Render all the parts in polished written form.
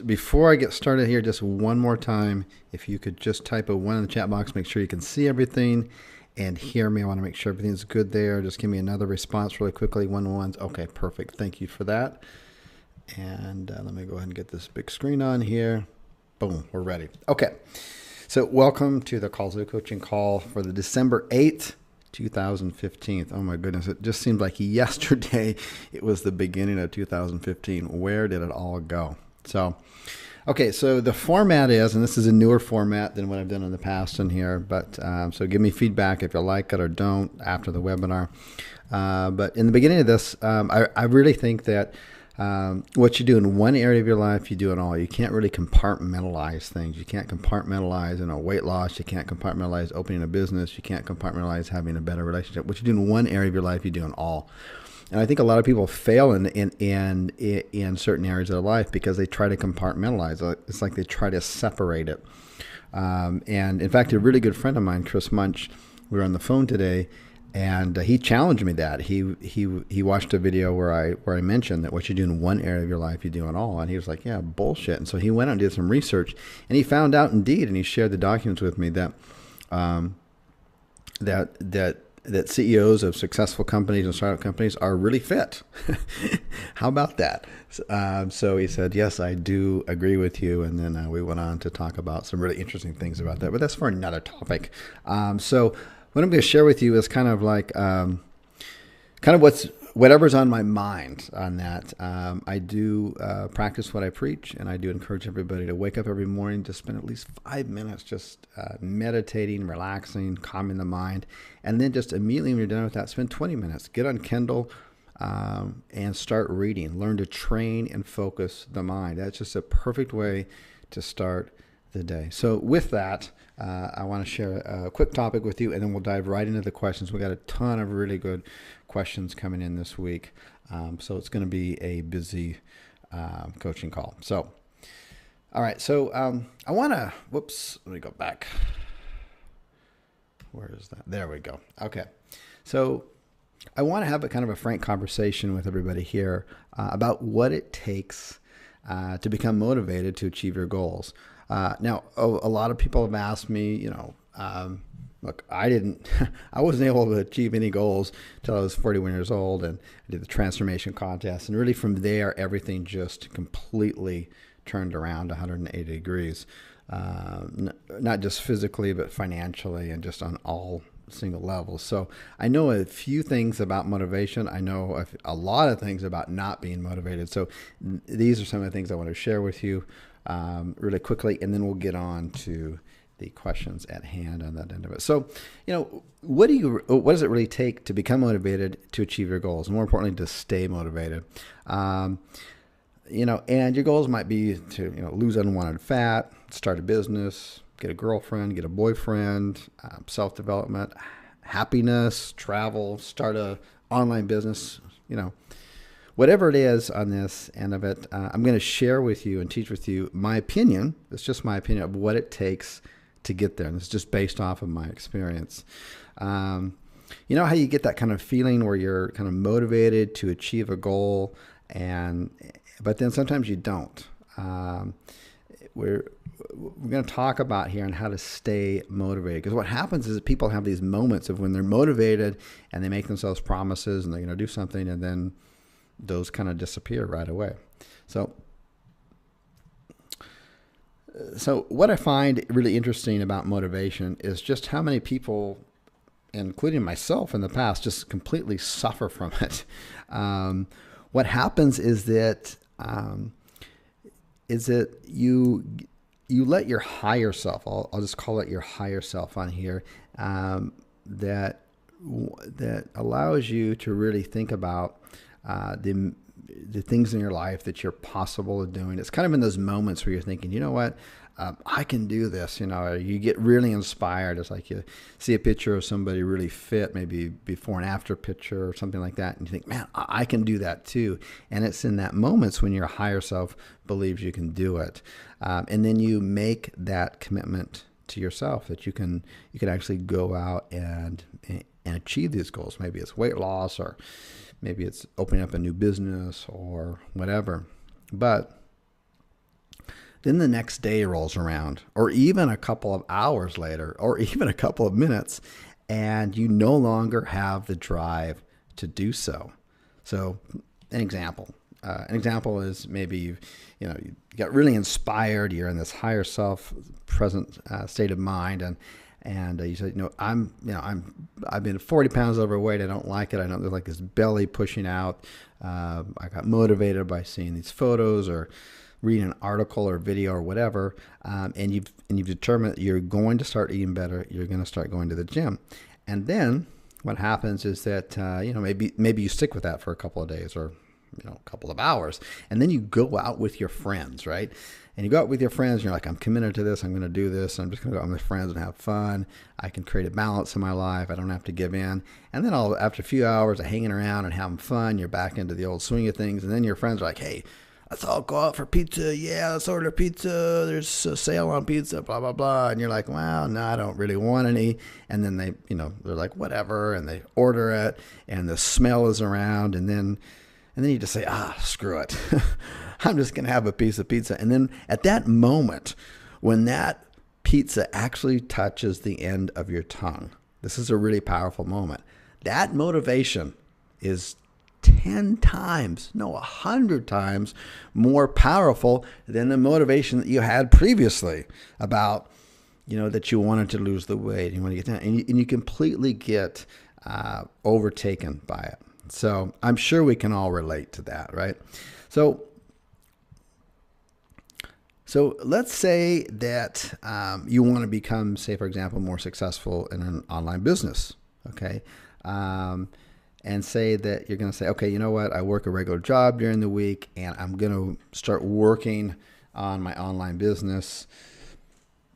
Before I get started here, just one more time, if you could just type a 1 in the chat box, make sure you can see everything and hear me. I want to make sure everything's good there. Just give me another response really quickly. 1 1s. Okay, perfect. Thank you for that. And let me go ahead and get this big screen on here. Boom, we're ready. Okay, so welcome to the Qzx coaching call for the December 8th, 2015. Oh my goodness, it just seemed like yesterday it was the beginning of 2015. Where did it all go? So, okay, so the format is, and this is a newer format than what I've done in the past in here, but so give me feedback if you like it or don't after the webinar. But in the beginning of this, I really think that what you do in one area of your life, you do it all. You can't really compartmentalize things. You can't compartmentalize, weight loss. You can't compartmentalize opening a business. You can't compartmentalize having a better relationship. What you do in one area of your life, you do in all. And I think a lot of people fail in certain areas of their life because they try to compartmentalize. It's like they try to separate it. And in fact, a really good friend of mine, Chris Munch, we were on the phone today, and he challenged me that he watched a video where I mentioned that what you do in one area of your life, you do in all. And he was like, yeah, bullshit. And so he went out and did some research, and he found out indeed, and he shared the documents with me that that CEOs of successful companies and startup companies are really fit. How about that? So he said, yes, I do agree with you. And then we went on to talk about some really interesting things about that, but that's for another topic. So what I'm going to share with you is kind of like, whatever's on my mind on that. I do practice what I preach, and I do encourage everybody to wake up every morning to spend at least 5 minutes just meditating, relaxing, calming the mind, and then just immediately when you're done with that, spend 20 minutes. Get on Kindle and start reading. Learn to train and focus the mind. That's just a perfect way to start the day. So with that, I want to share a quick topic with you, and then we'll dive right into the questions. We got a ton of really good questions coming in this week, so it's going to be a busy coaching call. So, all right. So I want to. Whoops. Let me go back. Where is that? There we go. Okay. So I want to have a kind of a frank conversation with everybody here about what it takes to become motivated to achieve your goals. Now, a lot of people have asked me, look, I wasn't able to achieve any goals until I was 41 years old, and I did the transformation contest. And really from there, everything just completely turned around 180 degrees, not just physically, but financially and just on all single levels. So I know a few things about motivation. I know a lot of things about not being motivated. So these are some of the things I want to share with you really quickly, and then we'll get on to the questions at hand on that end of it. So, what does it really take to become motivated to achieve your goals? More importantly, to stay motivated. And your goals might be to, lose unwanted fat, start a business, get a girlfriend, get a boyfriend, self-development, happiness, travel, start a online business, whatever it is on this end of it. I'm going to share with you and teach with you my opinion. It's just my opinion of what it takes to get there. And it's just based off of my experience. You know how you get that kind of feeling where you're kind of motivated to achieve a goal, but then sometimes you don't. We're going to talk about here on how to stay motivated, because what happens is people have these moments of when they're motivated and they make themselves promises and they're going to do something, and then those kind of disappear right away. So what I find really interesting about motivation is just how many people, including myself in the past, just completely suffer from it. What happens is that you let your higher self, I'll just call it your higher self on here, that allows you to really think about the things in your life that you're possible of doing. It's kind of in those moments where you're thinking, you know what, I can do this. You get really inspired. It's like you see a picture of somebody really fit, maybe before and after picture or something like that, and you think, man, I can do that too. And it's in that moments when your higher self believes you can do it, and then you make that commitment to yourself that you can actually go out and achieve these goals. Maybe it's weight loss, or maybe it's opening up a new business, or whatever. But Then the next day rolls around, or even a couple of hours later, or even a couple of minutes, and you no longer have the drive to do so. So, an example. An example is maybe you got really inspired. You're in this higher self, present state of mind, and you said, I've been 40 pounds overweight. I don't like it. I don't like this belly pushing out. I got motivated by seeing these photos or reading an article or video or whatever, and you've determined that you're going to start eating better. You're going to start going to the gym, and then what happens is that maybe you stick with that for a couple of days or a couple of hours, and then you go out with your friends, right? And you go out with your friends, and you're like, I'm committed to this. I'm going to do this. I'm just going to go out with my friends and have fun. I can create a balance in my life. I don't have to give in. And then after a few hours of hanging around and having fun, you're back into the old swing of things. And then your friends are like, hey, let's all go out for pizza. Yeah, let's order pizza. There's a sale on pizza, blah, blah, blah. And you're like, well, no, I don't really want any. And then they're like, whatever. And they order it, and the smell is around. And then you just say, screw it. I'm just going to have a piece of pizza. And then at that moment, when that pizza actually touches the end of your tongue, this is a really powerful moment. That motivation is 10 times, no, 100 times more powerful than the motivation that you had previously about, that you wanted to lose the weight, you want to get down, and you completely get overtaken by it. So I'm sure we can all relate to that, right? So let's say that you want to become, say, for example, more successful in an online business, okay? And say that you're going to say, okay, you know what? I work a regular job during the week, and I'm going to start working on my online business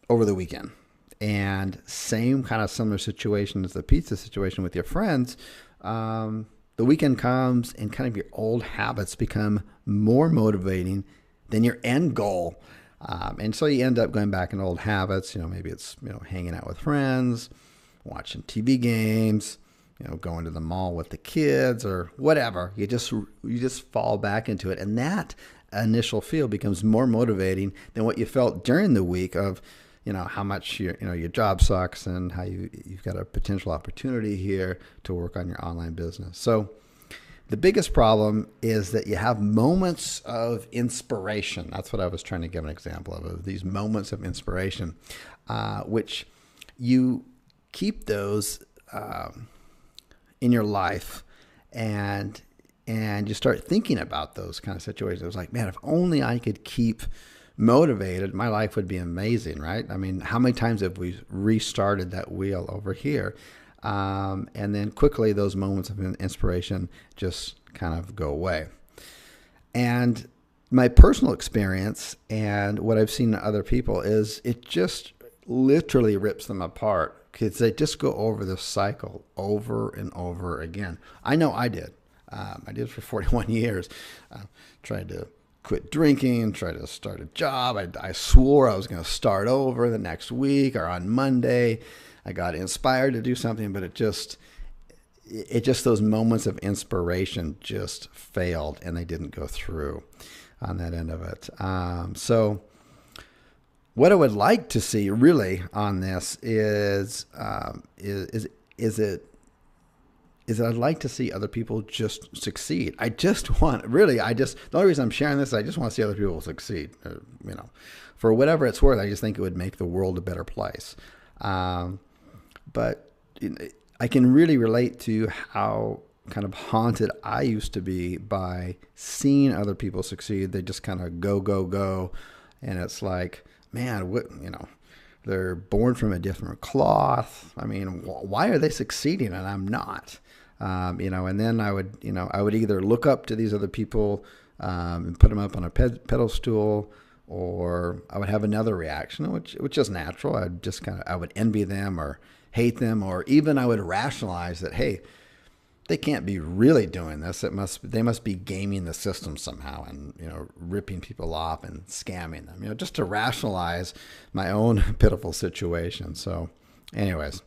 over the weekend. And same kind of similar situation as the pizza situation with your friends. The weekend comes and kind of your old habits become more motivating than your end goal. And so you end up going back in old habits. Maybe it's, hanging out with friends, watching TV games, going to the mall with the kids or whatever. You just fall back into it. And that initial feel becomes more motivating than what you felt during the week of, how much your job sucks and how you've got a potential opportunity here to work on your online business. So the biggest problem is that you have moments of inspiration. That's what I was trying to give an example of these moments of inspiration, which you keep those in your life, and you start thinking about those kind of situations. It was like, man, if only I could keep motivated, my life would be amazing, right? I mean, how many times have we restarted that wheel over here? And then quickly those moments of inspiration just kind of go away. And my personal experience and what I've seen in other people is it just literally rips them apart because they just go over this cycle over and over again. I know I did. I did for 41 years. Tried to quit drinking, tried to start a job. I swore I was going to start over the next week or on Monday. I got inspired to do something, but it just those moments of inspiration just failed and they didn't go through on that end of it. So what I would like to see really on this is I'd like to see other people just succeed. The only reason I'm sharing this is I just want to see other people succeed. For whatever it's worth, I just think it would make the world a better place. But I can really relate to how kind of haunted I used to be by seeing other people succeed. They just kind of go, go, go. And it's like, man, they're born from a different cloth. I mean, why are they succeeding and I'm not? And then I would either look up to these other people and put them up on a pedestal, or I would have another reaction, which is natural. I would envy them or hate them, or even I would rationalize that, hey, they can't be really doing this. They must be gaming the system somehow and, ripping people off and scamming them, just to rationalize my own pitiful situation. So anyways,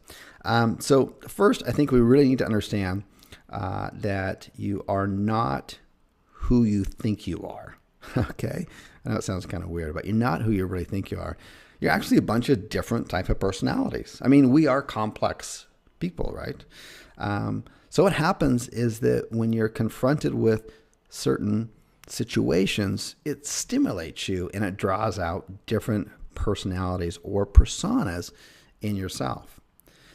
so first, I think we really need to understand that you are not who you think you are. Okay. I know it sounds kind of weird, but you're not who you really think you are. You're actually a bunch of different type of personalities. I mean, we are complex people, right? So what happens is that when you're confronted with certain situations, it stimulates you and it draws out different personalities or personas in yourself.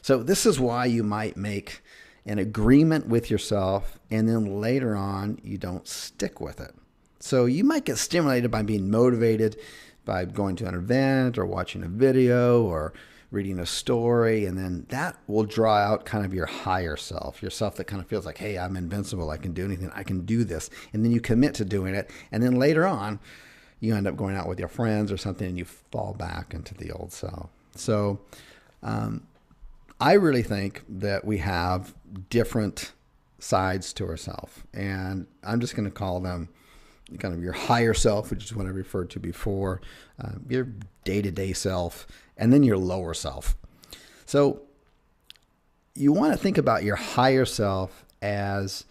So this is why you might make an agreement with yourself and then later on you don't stick with it. So you might get stimulated by being motivated by going to an event or watching a video or reading a story, and then that will draw out kind of your higher self, your self that kind of feels like, hey, I'm invincible, I can do anything, I can do this. And then you commit to doing it, and then later on you end up going out with your friends or something and you fall back into the old self. So I really think that we have different sides to ourselves, and I'm just going to call them kind of your higher self, which is what I referred to before, your day-to-day self, and then your lower self. So you want to think about your higher self as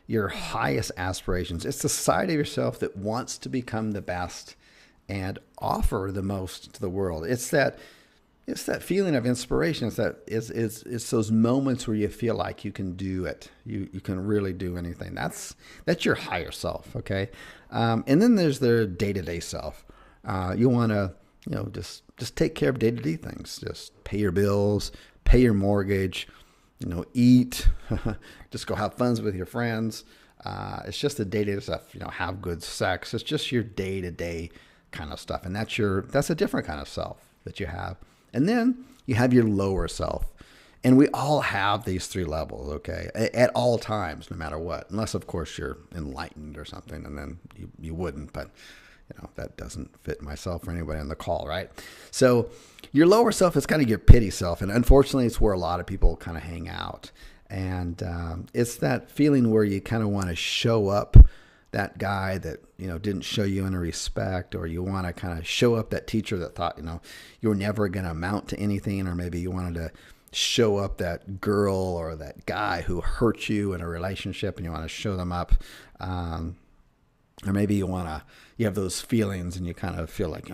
your highest aspirations. It's the side of yourself that wants to become the best and offer the most to the world. It's that feeling of inspiration. It's those moments where you feel like you can do it. You can really do anything. That's your higher self, okay? And then there's their day-to-day self. You want to, just take care of day-to-day things. Just pay your bills, pay your mortgage, eat, just go have fun with your friends. It's just the day-to-day stuff. Have good sex. It's just your day-to-day kind of stuff, and that's a different kind of self that you have. And then you have your lower self. And we all have these three levels, okay, at all times, no matter what. Unless, of course, you're enlightened or something, and then you wouldn't. But, that doesn't fit myself or anybody on the call, right? So your lower self is kind of your pity self. And unfortunately, it's where a lot of people kind of hang out. And it's that feeling where you kind of want to show up that guy that, didn't show you any respect, or you want to kind of show up that teacher that thought, you were never going to amount to anything, or maybe you wanted to show up that girl or that guy who hurt you in a relationship and you want to show them up. Or maybe you have those feelings and you kind of feel like,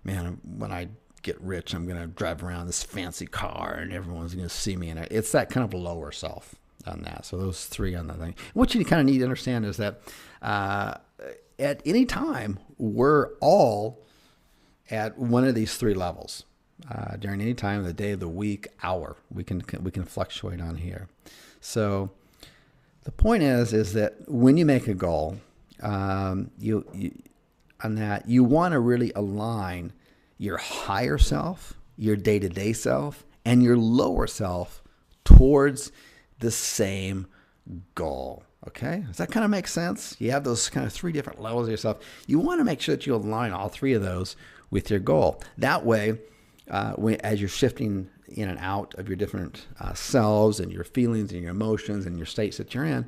man, when I get rich, I'm going to drive around this fancy car and everyone's going to see me. And it's that kind of lower self on that. So those three on the thing. What you kind of need to understand is that at any time, we're all at one of these three levels. During any time of the day, of the week, hour, we can fluctuate on here. So the point is that when you make a goal, you want to really align your higher self, your day-to-day self, and your lower self towards the same goal. Okay, does that kind of make sense? You have those kind of three different levels of yourself. You want to make sure that you align all three of those with your goal. That way, as you're shifting in and out of your different selves and your feelings and your emotions and your states that you're in,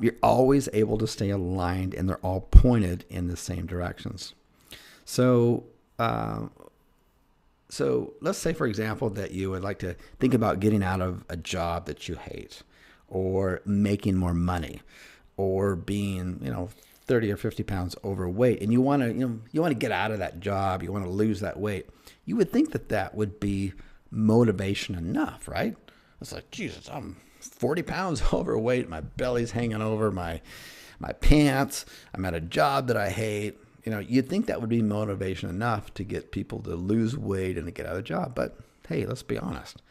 you're always able to stay aligned, and they're all pointed in the same directions. So let's say, for example, that you would like to think about getting out of a job that you hate, or making more money, or being, 30 or 50 pounds overweight, and you want to get out of that job, you want to lose that weight. You would think that would be motivation enough, right? It's like, Jesus, I'm 40 pounds overweight, my belly's hanging over my pants, I'm at a job that I hate. You'd think that would be motivation enough to get people to lose weight and to get out of the job. But hey, let's be honest.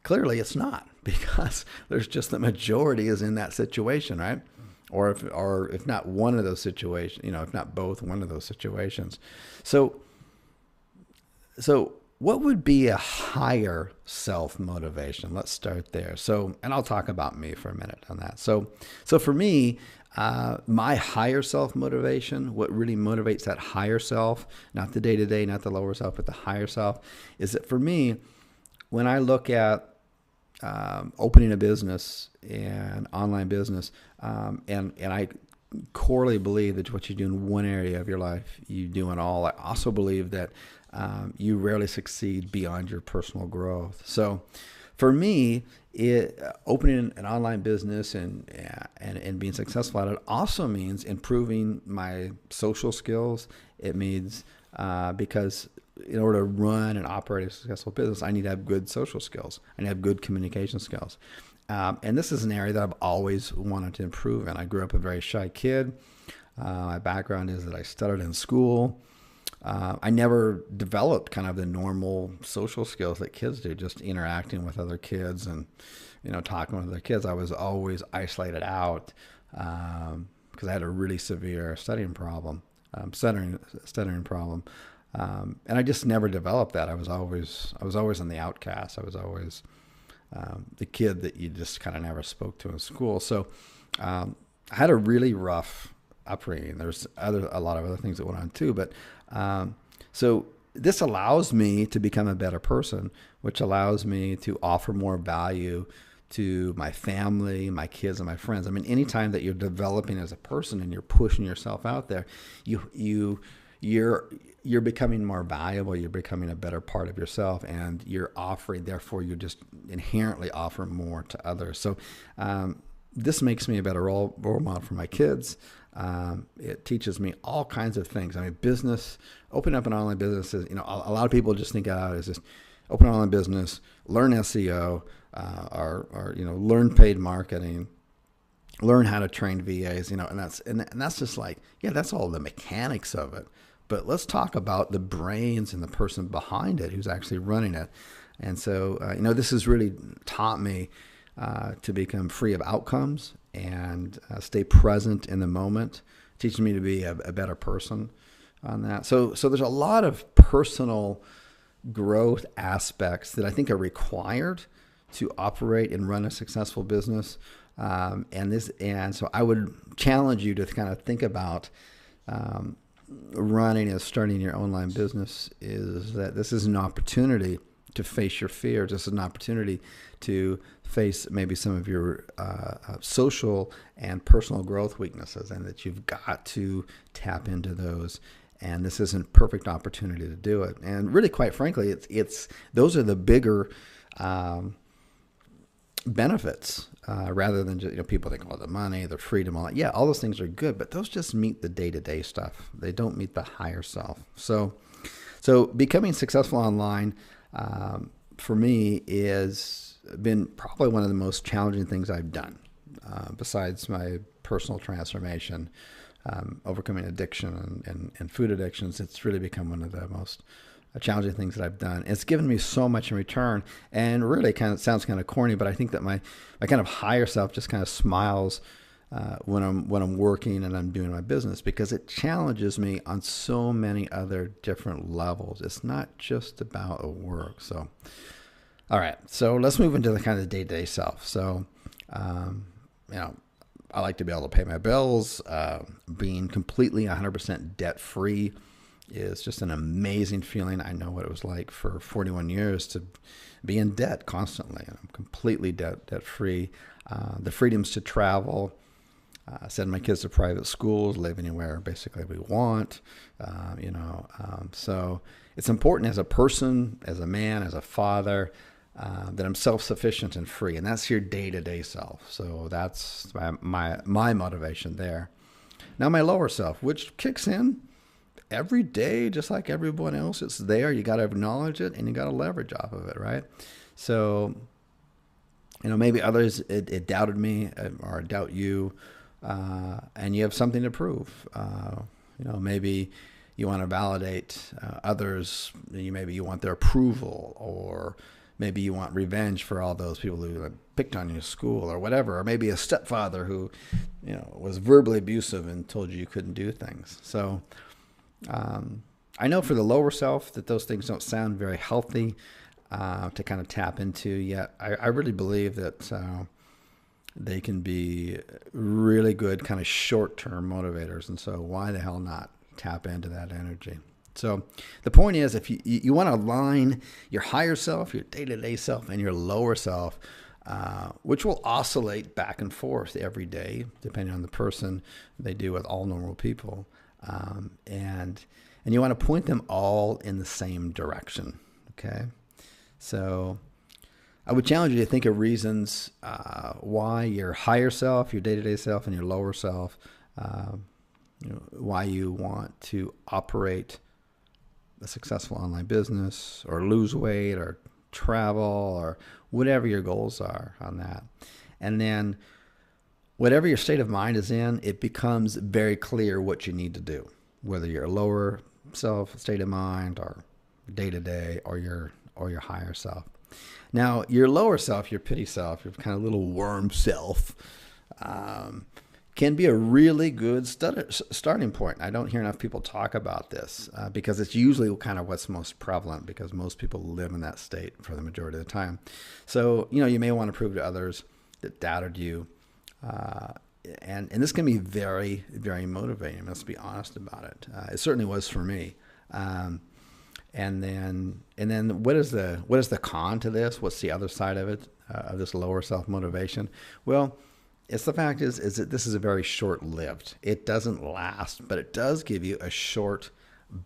Clearly it's not, because there's just the majority is in that situation, right? Or if not one of those situations, if not both, one of those situations. So what would be a higher self motivation? Let's start there. So, and I'll talk about me for a minute on that. So for me, my higher self motivation, what really motivates that higher self, not the day-to-day, not the lower self, but the higher self, is that for me, when I look at opening a business and online business, and I corely believe that what you do in one area of your life, you do in all. I also believe that you rarely succeed beyond your personal growth. So for me, opening an online business and being successful at it also means improving my social skills. It means because in order to run and operate a successful business, I need to have good social skills. I need to have good communication skills. And this is an area that I've always wanted to improve in. I grew up a very shy kid. My background is that I stuttered in school. I never developed kind of the normal social skills that kids do, just interacting with other kids and, talking with other kids. I was always isolated out because I had a really severe stuttering problem. Stuttering problem, and I just never developed that. I was always on the outcast. I was always the kid that you just kind of never spoke to in school. So I had a really rough upbringing. There's a lot of other things that went on too, but so this allows me to become a better person, which allows me to offer more value to my family, my kids, and my friends. I mean, anytime that you're developing as a person and you're pushing yourself out there, you're becoming more valuable. You're becoming a better part of yourself, and you're offering. Therefore, you just inherently offer more to others. So this makes me a better role model for my kids. It teaches me all kinds of things. I mean, opening up an online business is, a lot of people just think out as just open an online business, learn SEO, or learn paid marketing, learn how to train VAs, and that's just like, yeah, that's all the mechanics of it. But let's talk about the brains and the person behind it who's actually running it. And so, this has really taught me to become free of outcomes and stay present in the moment, teaching me to be a better person on that. So there's a lot of personal growth aspects that I think are required to operate and run a successful business. And so I would challenge you to kind of think about running and starting your online business. Is that this is an opportunity to face your fears. This is an opportunity to face maybe some of your social and personal growth weaknesses, and that you've got to tap into those. And this is a perfect opportunity to do it. And really, quite frankly, it's those are the bigger benefits rather than just, people think, the money, the freedom, all that. Yeah, all those things are good, but those just meet the day-to-day stuff. They don't meet the higher self. So becoming successful online for me is been probably one of the most challenging things I've done, besides my personal transformation, overcoming addiction and food addictions. It's really become one of the most challenging things that I've done. It's given me so much in return, and really sounds kind of corny, but I think that my kind of higher self just kind of smiles when I'm working and I'm doing my business, because it challenges me on so many other different levels. It's not just about the work. So, all right. So let's move into the kind of day-to-day self. So, I like to be able to pay my bills. Being completely 100% debt-free is just an amazing feeling. I know what it was like for 41 years to be in debt constantly. I'm completely debt-free. The freedoms to travel, send my kids to private schools, live anywhere basically we want. So it's important as a person, as a man, as a father, that I'm self-sufficient and free, and that's your day-to-day self. So that's my motivation there. Now my lower self, which kicks in every day, just like everyone else. It's there. You got to acknowledge it, and you got to leverage off of it, right? So, maybe others it doubted me or doubt you, and you have something to prove. Maybe you want to validate others. Maybe you want their approval, or maybe you want revenge for all those people who picked on you in school or whatever, or maybe a stepfather who, was verbally abusive and told you couldn't do things. So I know for the lower self that those things don't sound very healthy to kind of tap into, yet I really believe that they can be really good kind of short-term motivators. And so why the hell not tap into that energy? So the point is, if you want to align your higher self, your day-to-day self, and your lower self, which will oscillate back and forth every day, depending on the person. They do with all normal people. And you want to point them all in the same direction. Okay. So, I would challenge you to think of reasons why your higher self, your day-to-day self, and your lower self, why you want to operate a successful online business or lose weight or travel or whatever your goals are on that. And then whatever your state of mind is in, it becomes very clear what you need to do, whether you're a lower self state of mind or day-to-day or your higher self. Now, your lower self, your pity self, your kind of little worm self, can be a really good starting point. I don't hear enough people talk about this because it's usually kind of what's most prevalent, because most people live in that state for the majority of the time. So, you may want to prove to others that doubted you. And this can be very, very motivating. Let's be honest about it. It certainly was for me. And then what is the con to this? What's the other side of it, of this lower self motivation? Well, it's the fact is that this is a very short-lived. It doesn't last, but it does give you a short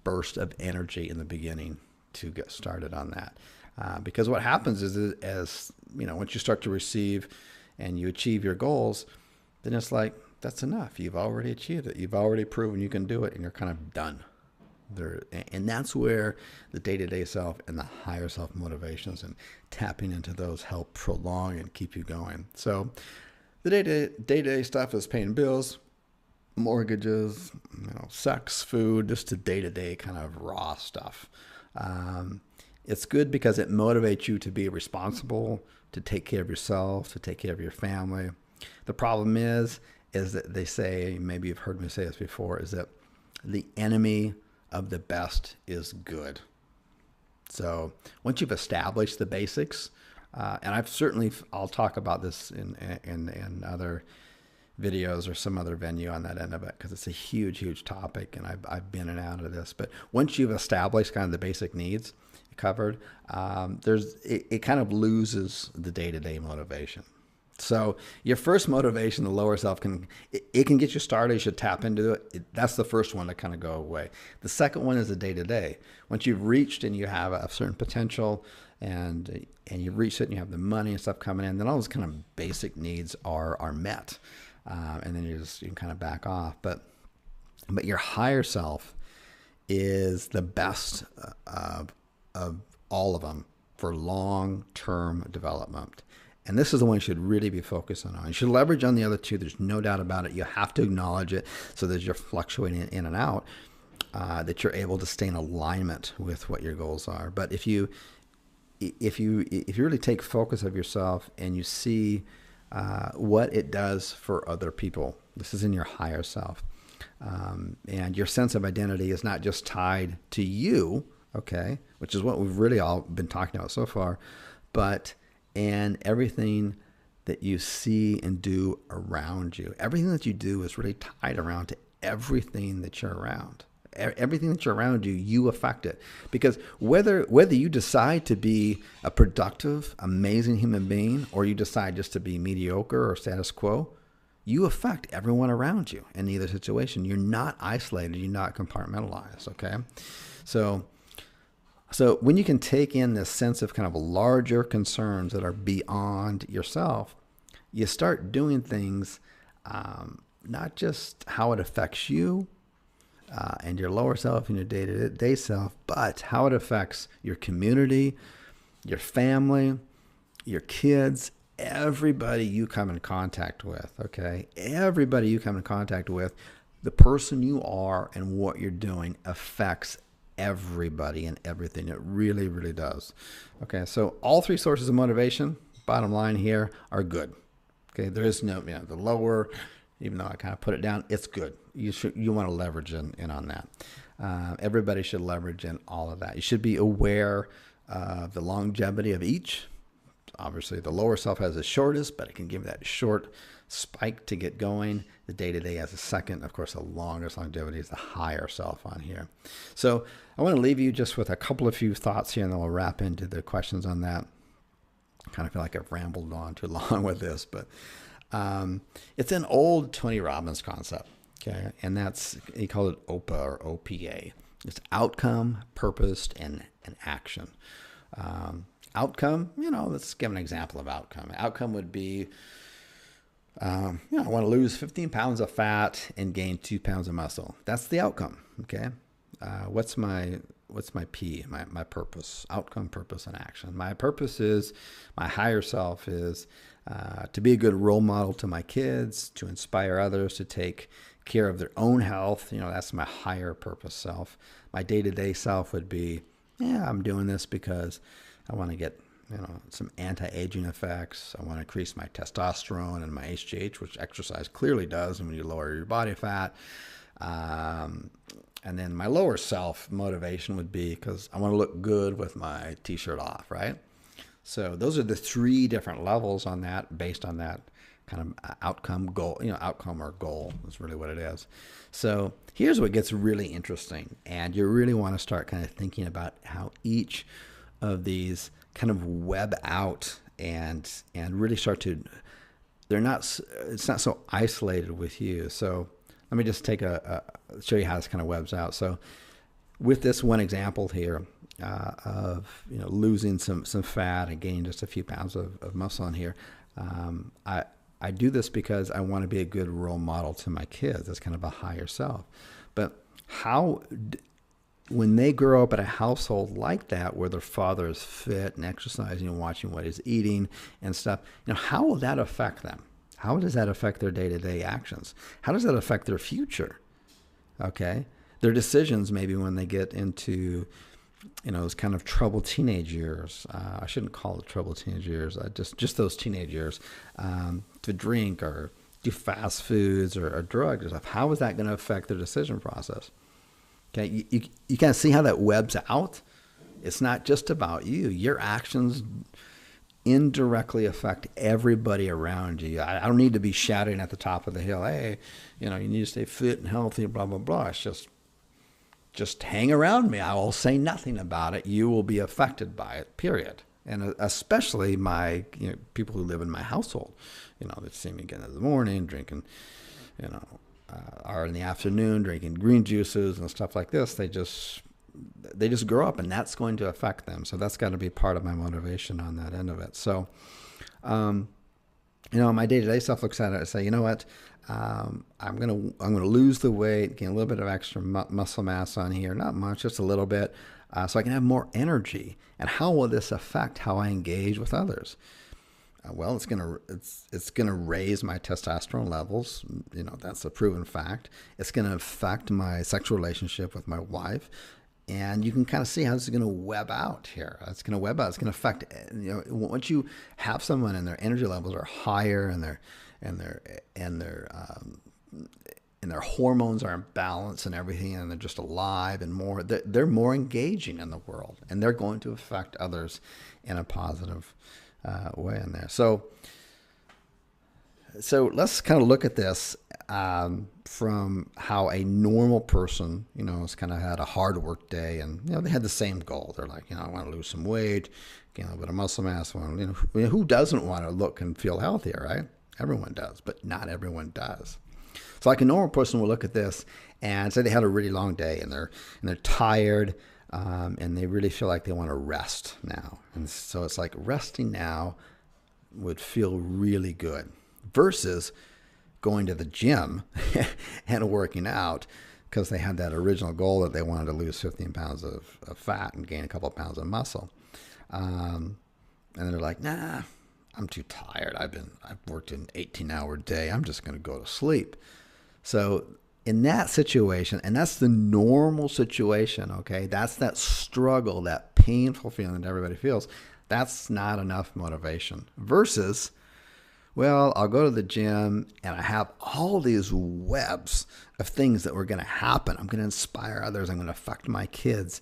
burst of energy in the beginning to get started on that. Because what happens is, as once you start to receive and you achieve your goals, then it's like, that's enough. You've already achieved it. You've already proven you can do it, and you're kind of done. And that's where the day-to-day self and the higher self motivations and tapping into those help prolong and keep you going. So the day-to-day stuff is paying bills, mortgages, sex, food, just the day-to-day kind of raw stuff. It's good because it motivates you to be responsible, to take care of yourself, to take care of your family. The problem is that they say, maybe you've heard me say this before, is that the enemy of the best is good. So once you've established the basics, and I'll talk about this in other videos or some other venue on that end of it, because it's a huge, huge topic, and I've been in and out of this. But once you've established kind of the basic needs covered, it kind of loses the day-to-day motivation. So your first motivation, the lower self, can get you started. You should tap into it. That's the first one to kind of go away. The second one is the day-to-day. Once you've reached and you have a certain potential, and you've reached it, and you have the money and stuff coming in, then all those kind of basic needs are met, and then you can kind of back off. But your higher self is the best of all of them for long-term development. And this is the one you should really be focusing on. You should leverage on the other two. There's no doubt about it. You have to acknowledge it, so that you're fluctuating in and out, that you're able to stay in alignment with what your goals are. But if you really take focus of yourself and you see what it does for other people, this is in your higher self, and your sense of identity is not just tied to you, okay, which is what we've really all been talking about so far, and everything that you see and do around you. Everything that you do is really tied around to everything that you're around. Everything that you're around you, you affect it. Because whether you decide to be a productive, amazing human being, or you decide just to be mediocre or status quo, you affect everyone around you in either situation. You're not isolated. You're not compartmentalized, okay? So when you can take in this sense of kind of larger concerns that are beyond yourself, you start doing things, not just how it affects you and your lower self and your day-to-day self, but how it affects your community, your family, your kids, everybody you come in contact with, okay? Everybody you come in contact with, the person you are and what you're doing affects everybody and everything. It really, really does. Okay, so all three sources of motivation, bottom line here, are good. Okay, there is no, the lower, even though I kind of put it down, it's good. You want to leverage in on that. Everybody should leverage in all of that. You should be aware of the longevity of each. Obviously, the lower self has the shortest, but it can give that short spike to get going. The day-to-day has a second. Of course, the longest longevity is the higher self on here. So I want to leave you just with a couple of few thoughts here, and then we'll wrap into the questions on that. I kind of feel like I've rambled on too long with this, but it's an old Tony Robbins concept, okay? And he called it OPA or OPA. It's outcome, purpose, and action. Outcome, let's give an example of outcome. Outcome would be, I want to lose 15 pounds of fat and gain 2 pounds of muscle. That's the outcome. Okay. What's my P, my purpose, outcome, purpose, and action. My purpose is, my higher self is to be a good role model to my kids, to inspire others to take care of their own health. That's my higher purpose self. My day-to-day self would be, I'm doing this because I want to get, some anti-aging effects. I want to increase my testosterone and my HGH, which exercise clearly does when you lower your body fat. And then my lower self motivation would be because I want to look good with my t-shirt off, right? So those are the 3 different levels on that, based on that kind of outcome goal, outcome or goal is really what it is. So here's what gets really interesting. And you really want to start kind of thinking about how each of these kind of web out and really start to, it's not so isolated with you. So let me just show you how this kind of webs out. So with this one example here of losing some fat and gaining just a few pounds of muscle in here, I do this because I want to be a good role model to my kids. That's kind of a higher self. But when they grow up in a household like that, where their father is fit and exercising, watching what he's eating and stuff, how will that affect them? How does that affect their day-to-day actions? How does that affect their future? Okay. Their decisions, maybe when they get into, those kind of troubled teenage years. I shouldn't call it troubled teenage years. Just those teenage years, to drink or do fast foods or drugs or stuff. How is that going to affect their decision process? Okay. You kind of see how that webs out. It's not just about you. Your actions indirectly affect everybody around you. I don't need to be shouting at the top of the hill, hey, you need to stay fit and healthy, blah, blah, blah. It's just hang around me. I will say nothing about it. You will be affected by it, period. And especially my, people who live in my household, that see me again in the morning, drinking, or in the afternoon, drinking green juices and stuff like this. They just grow up, and that's going to affect them. So that's got to be part of my motivation on that end of it. So, my day-to-day self looks at it and say, you know what, I'm gonna lose the weight, gain a little bit of extra muscle mass on here, not much, just a little bit, so I can have more energy. And how will this affect how I engage with others? Well, it's gonna raise my testosterone levels. That's a proven fact. It's gonna affect my sexual relationship with my wife. And you can kind of see how this is going to web out here. It's going to web out. It's going to affect, once you have someone and their energy levels are higher and their hormones are in balance and everything, and they're just alive and more, they're more engaging in the world, and they're going to affect others in a positive way in there. So let's kind of look at this from how a normal person, has kind of had a hard work day, and they had the same goal. They're like, I want to lose some weight, gain a little bit of muscle mass. Who doesn't want to look and feel healthier, right? Everyone does, but not everyone does. So like a normal person will look at this and say they had a really long day, and they're tired, and they really feel like they want to rest now. And so it's like resting now would feel really good, versus going to the gym and working out because they had that original goal that they wanted to lose 15 pounds of fat and gain a couple of pounds of muscle. And they're like, nah, I'm too tired. I've worked an 18-hour day. I'm just going to go to sleep. So in that situation, and that's the normal situation, okay, that's that struggle, that painful feeling that everybody feels. That's not enough motivation. Versus, well, I'll go to the gym and I have all these webs of things that were going to happen. I'm going to inspire others. I'm going to affect my kids'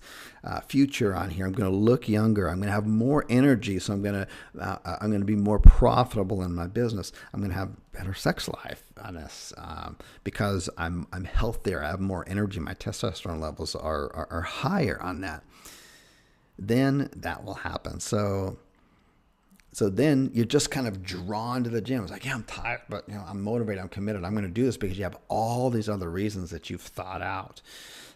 future on here. I'm going to look younger. I'm going to have more energy. So I'm going to be more profitable in my business. I'm going to have better sex life on this because I'm healthier. I have more energy. My testosterone levels are higher on that. Then that will happen. So then you're just kind of drawn to the gym. It's like, yeah, I'm tired, but I'm motivated, I'm committed. I'm going to do this because you have all these other reasons that you've thought out.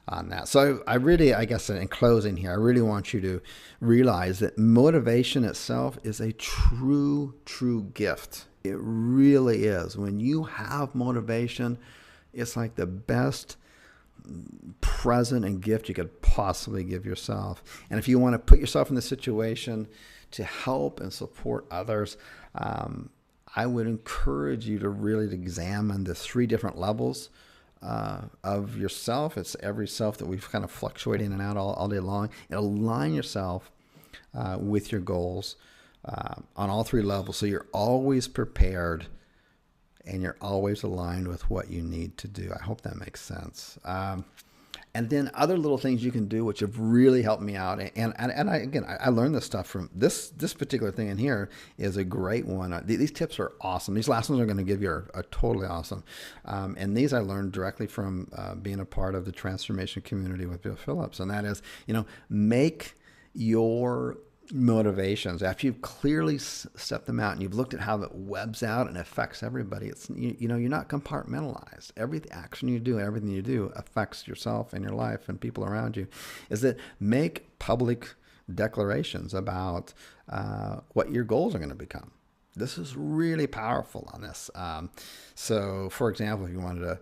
on that. So I really, I guess in closing here, I really want you to realize that motivation itself is a true, true gift. It really is. When you have motivation, it's like the best present and gift you could possibly give yourself. And if you want to put yourself in the situation to help and support others, I would encourage you to really examine the 3 different levels of yourself. It's every self that we've kind of fluctuate in and out all day long. And align yourself with your goals on all 3 levels, so you're always prepared and you're always aligned with what you need to do. I hope that makes sense. And then other little things you can do, which have really helped me out. And I learned this stuff from this particular thing in here is a great one. These tips are awesome. These last ones are going to give you are totally awesome. And these I learned directly from being a part of the transformation community with Bill Phillips. And that is, make your motivations, after you've clearly stepped them out and you've looked at how it webs out and affects everybody, it's you're not compartmentalized. Every action you do, everything you do affects yourself and your life and people around you. Is that make public declarations about what your goals are going to become. This is really powerful on this. So for example, if you wanted to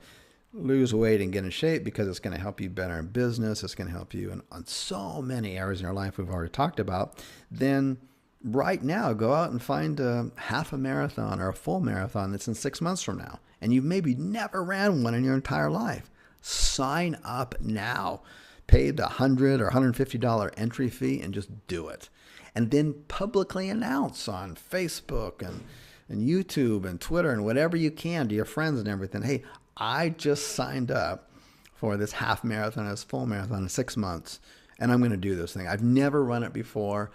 lose weight and get in shape because it's going to help you better in business, it's going to help you on so many areas in your life we've already talked about, then right now go out and find a half a marathon or a full marathon that's in 6 months from now. And you've maybe never ran one in your entire life. Sign up now. Pay the $100 or $150 entry fee and just do it. And then publicly announce on Facebook and YouTube and Twitter and whatever you can to your friends and everything, hey, I just signed up for this half marathon, this full marathon in 6 months, and I'm going to do this thing. I've never run it before,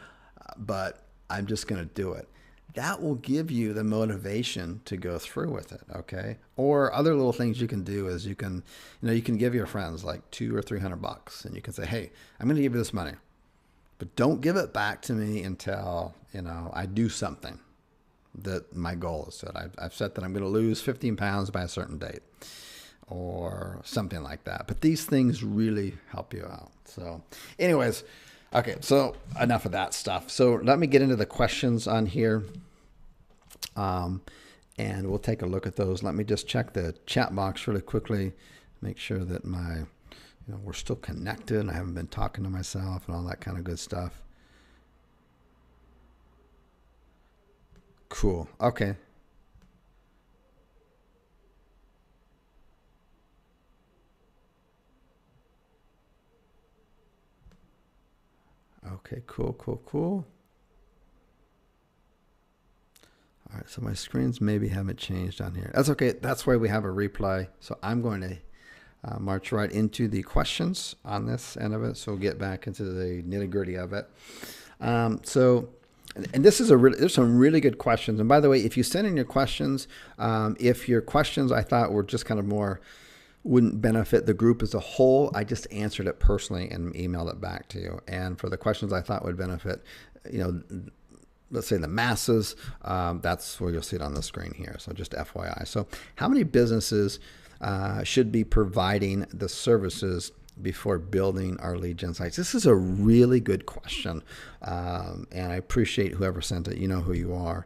but I'm just going to do it. That will give you the motivation to go through with it, okay? Or other little things you can do is you can give your friends like $200 or $300, and you can say, hey, I'm going to give you this money, but don't give it back to me until, I do something that my goal is set. I've set that I'm going to lose 15 pounds by a certain date or something like that. But these things really help you out. So anyways, okay, so enough of that stuff. So let me get into the questions on here. And we'll take a look at those. Let me just check the chat box really quickly, make sure that we're still connected and I haven't been talking to myself and all that kind of good stuff. Cool. Okay. Okay, cool. All right, so my screens maybe haven't changed on here. That's okay. That's why we have a replay. So I'm going to march right into the questions on this end of it. So we'll get back into the nitty-gritty of it. And this is there's some really good questions. And by the way, if you send in your questions, if your questions I thought were just kind of wouldn't benefit the group as a whole, I just answered it personally and emailed it back to you. And for the questions I thought would benefit, let's say the masses, that's where you'll see it on the screen here. So just FYI. So how many businesses should be providing the services before building our lead gen sites? This is a really good question, and I appreciate whoever sent it. You know who you are.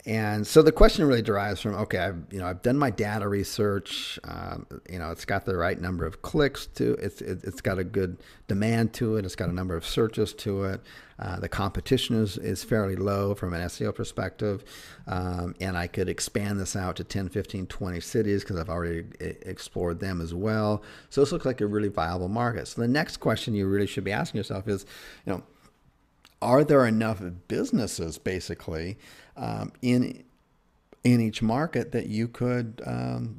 And so the question really derives from, okay, I've done my data research. It's got the right number of clicks to it. It's got a good demand to it. It's got a number of searches to it. The competition is fairly low from an SEO perspective. And I could expand this out to 10, 15, 20 cities because I've already explored them as well. So this looks like a really viable market. So the next question you really should be asking yourself is, are there enough businesses basically in each market that you could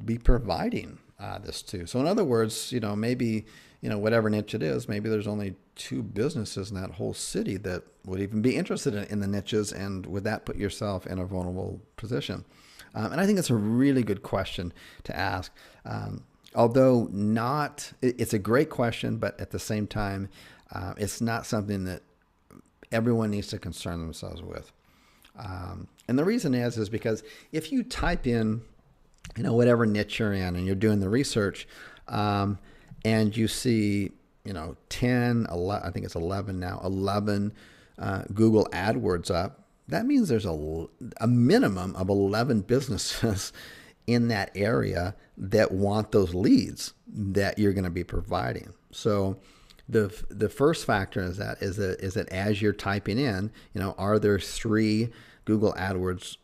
be providing this to? So in other words, maybe, whatever niche it is, maybe there's only 2 businesses in that whole city that would even be interested in the niches. And would that put yourself in a vulnerable position? And I think it's a really good question to ask. Although it's a great question, but at the same time, it's not something that everyone needs to concern themselves with. And the reason is because if you type in, whatever niche you're in and you're doing the research, and and you see, 10, 11, I think it's 11 now, 11 Google AdWords up, that means there's a minimum of 11 businesses in that area that want those leads that you're going to be providing. So the first factor is that as you're typing in, are there 3 Google AdWords,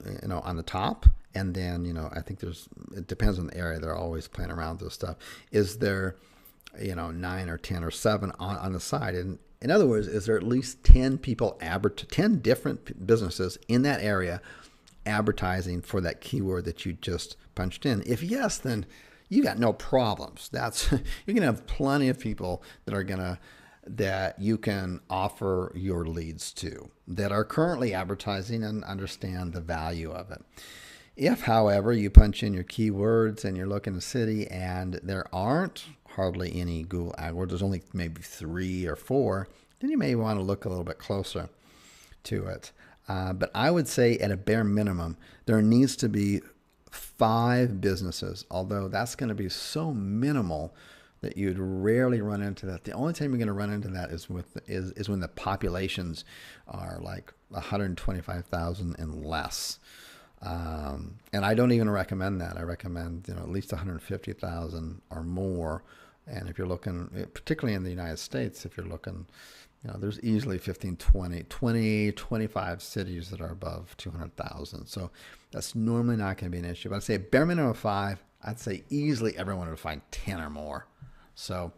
on the top? And then, I think it depends on the area. They're always playing around with this stuff. Is there, 9 or 10 or 7 on the side? And in other words, is there at least 10 people, 10 different businesses in that area advertising for that keyword that you just punched in? If yes, then you got no problems. You're going to have plenty of people that you can offer your leads to that are currently advertising and understand the value of it. If, however, you punch in your keywords and you're looking at a city and there aren't hardly any Google AdWords, there's only maybe 3 or 4, then you may want to look a little bit closer to it. But I would say at a bare minimum, there needs to be 5 businesses, although that's going to be so minimal that you'd rarely run into that. The only time you're going to run into that is when the populations are like 125,000 and less. And I don't even recommend that. I recommend, at least 150,000 or more. And if you're looking, particularly in the United States, if you're looking, there's easily 15, 20, 25 cities that are above 200,000. So that's normally not going to be an issue. But I'd say bare minimum of 5, I'd say easily everyone would find 10 or more. So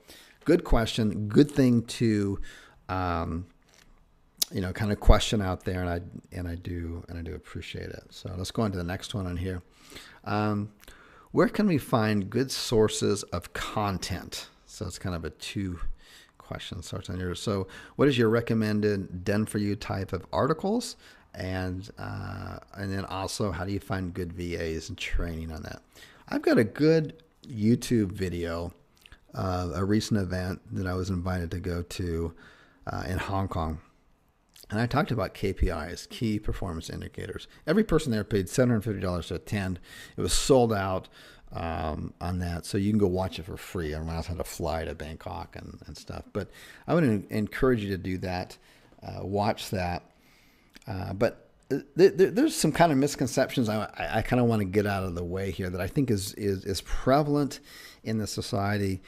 good question. Good thing to, kind of question out there, and I do appreciate it. So let's go on to the next one on here. Where can we find good sources of content? So it's kind of a 2-question source on here. So what is your recommended done for you type of articles? And then also, how do you find good VAs and training on that? I've got a good YouTube video, a recent event that I was invited to go to in Hong Kong. And I talked about KPIs, key performance indicators. Every person there paid $750 to attend. It was sold out on that, so you can go watch it for free. Everyone else had to fly to Bangkok and stuff. But I would encourage you to do that, watch that. But there's some kind of misconceptions I kind of want to get out of the way here that I think is prevalent in the society.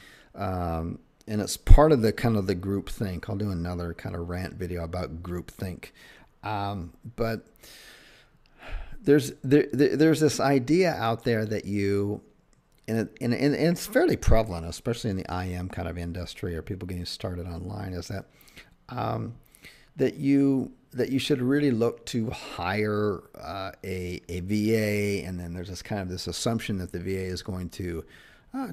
And it's part of the kind of the group think. I'll do another kind of rant video about group think. But there's this idea out there that and it's fairly prevalent, especially in the IM kind of industry or people getting started online, is that that you should really look to hire a VA, and then there's this assumption that the VA is going to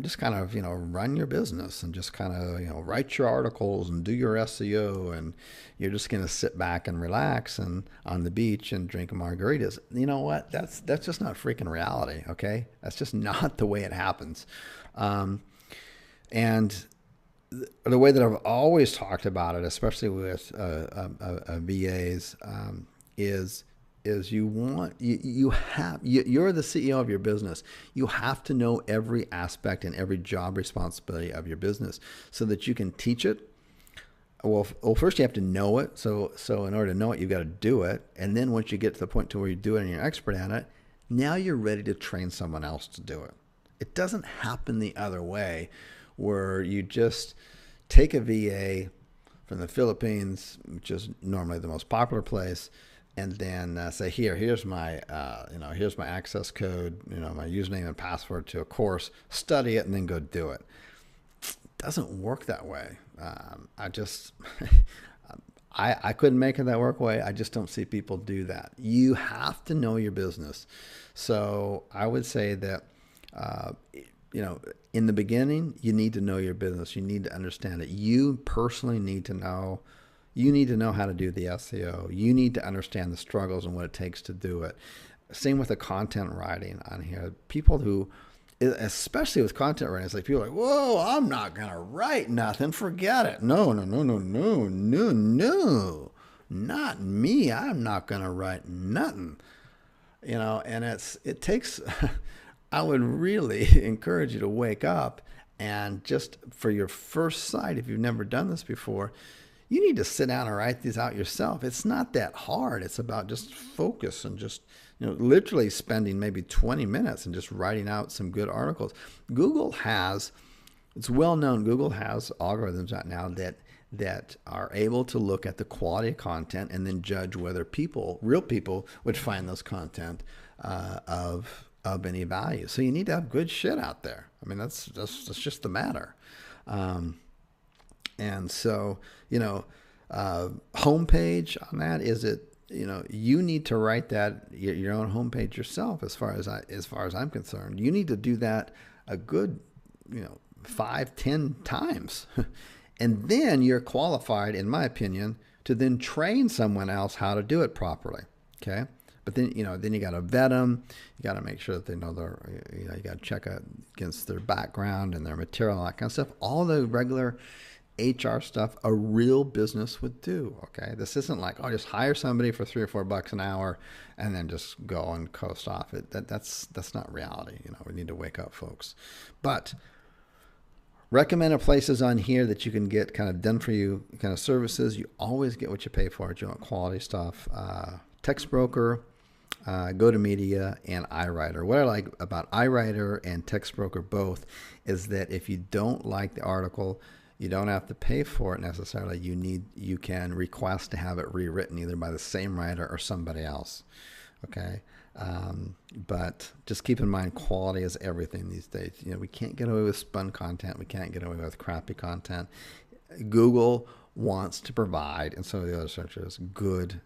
just kind of, run your business and just kind of, write your articles and do your SEO, and you're just going to sit back and relax and on the beach and drink margaritas. You know what? That's just not freaking reality. Okay. That's just not the way it happens. And the way that I've always talked about it, especially with VAs, is you're the CEO of your business. You have to know every aspect and every job responsibility of your business so that you can teach it. Well, first you have to know it. So in order to know it, you've got to do it. And then once you get to the point to where you do it and you're expert at it, now you're ready to train someone else to do it. It doesn't happen the other way, where you just take a VA from the Philippines, which is normally the most popular place, and then say, here's my access code, my username and password to a course, study it, and then go do it. It doesn't work that way. I couldn't make it that work way. I just don't see people do that. You have to know your business. So I would say that, in the beginning, you need to know your business. You need to understand it. You personally need to know. You need to know how to do the SEO. You need to understand the struggles and what it takes to do it. Same with the content writing on here. People who, especially with content writing, it's like people are like, whoa, I'm not going to write nothing. Forget it. No. Not me. I'm not going to write nothing. And it takes, I would really encourage you to wake up And just for your first site, if you've never done this before, you need to sit down and write these out yourself. It's not that hard. It's about just focus and just, literally spending maybe 20 minutes and just writing out some good articles. It's well known, Google has algorithms out now that are able to look at the quality of content and then judge whether real people would find those content of any value. So you need to have good shit out there. I mean, that's just the matter. And so, homepage on that, you need to write that your own homepage yourself. As far as I'm concerned, you need to do that a good, 5-10 times. And then you're qualified, in my opinion, to then train someone else how to do it properly. Okay. But then, then you got to vet them. You got to make sure that they know you got to check against their background and their material, and that kind of stuff. All the regular HR stuff a real business would do. Okay. This isn't like, just hire somebody for $3 or $4 an hour and then just go and coast off it. That's not reality. We need to wake up, folks. But recommended places on here that you can get kind of done for you kind of services. You always get what you pay for. You want quality stuff. Text Broker, GoToMedia, and iWriter. What I like about iWriter and Text Broker both is that if you don't like the article, you don't have to pay for it necessarily. You can request to have it rewritten either by the same writer or somebody else. Okay. But just keep in mind, quality is everything these days. We can't get away with spun content. We can't get away with crappy content. Google wants to provide, and some of the other searchers, good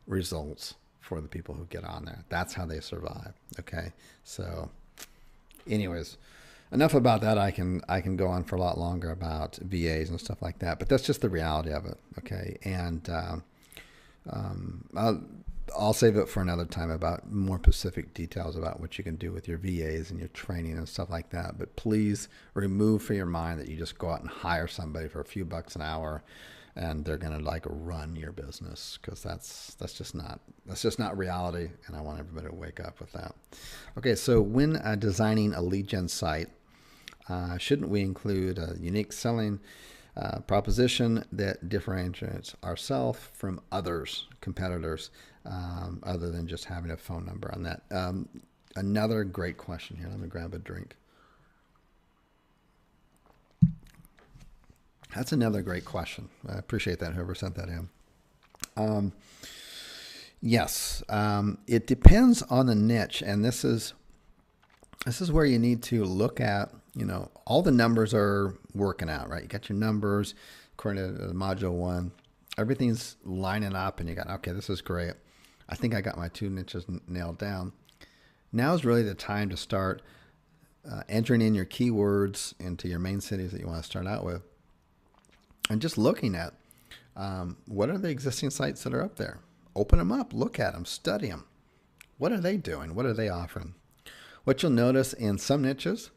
results for the people who get on there. That's how they survive. Okay. So anyways, enough about that. I can go on for a lot longer about VAs and stuff like that, but that's just the reality of it. Okay. And, I'll save it for another time about more specific details about what you can do with your VAs and your training and stuff like that. But please remove from your mind that you just go out and hire somebody for a few bucks an hour and they're going to run your business, because that's just not reality. And I want everybody to wake up with that. Okay. So when designing a lead gen site, shouldn't we include a unique selling proposition that differentiates ourselves from competitors, other than just having a phone number on that? Another great question here. Let me grab a drink. That's another great question. I appreciate that, whoever sent that in. Yes, it depends on the niche, and this is where you need to look at, all the numbers are working out, right? You got your numbers according to module 1. Everything's lining up and you got, okay, this is great. I think I got my 2 niches nailed down. Now is really the time to start entering in your keywords into your main cities that you want to start out with. And just looking at what are the existing sites that are up there. Open them up, look at them, study them. What are they doing? What are they offering? What you'll notice in some niches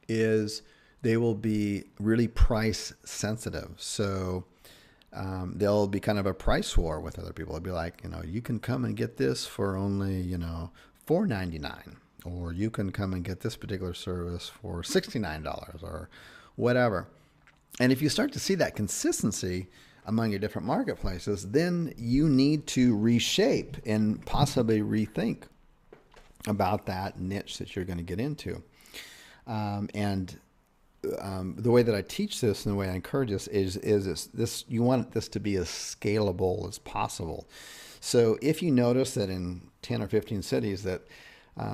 is they will be really price sensitive. So there'll be kind of a price war with other people. It'll be like, you can come and get this for only, $4.99, or you can come and get this particular service for $69 or whatever. And if you start to see that consistency among your different marketplaces, then you need to reshape and possibly rethink about that niche that you're going to get into. The way that I teach this and the way I encourage this is this: you want this to be as scalable as possible. So if you notice that in 10 or 15 cities that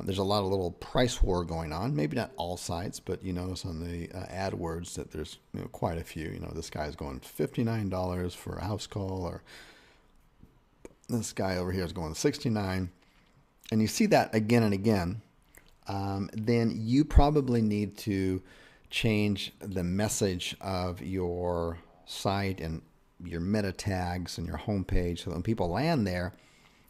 there's a lot of little price war going on, maybe not all sites, but you notice on the AdWords that there's quite a few. This guy's going $59 for a house call, or this guy over here is going $69, and you see that again and again. Then you probably need to change the message of your site and your meta tags and your homepage so that when people land there,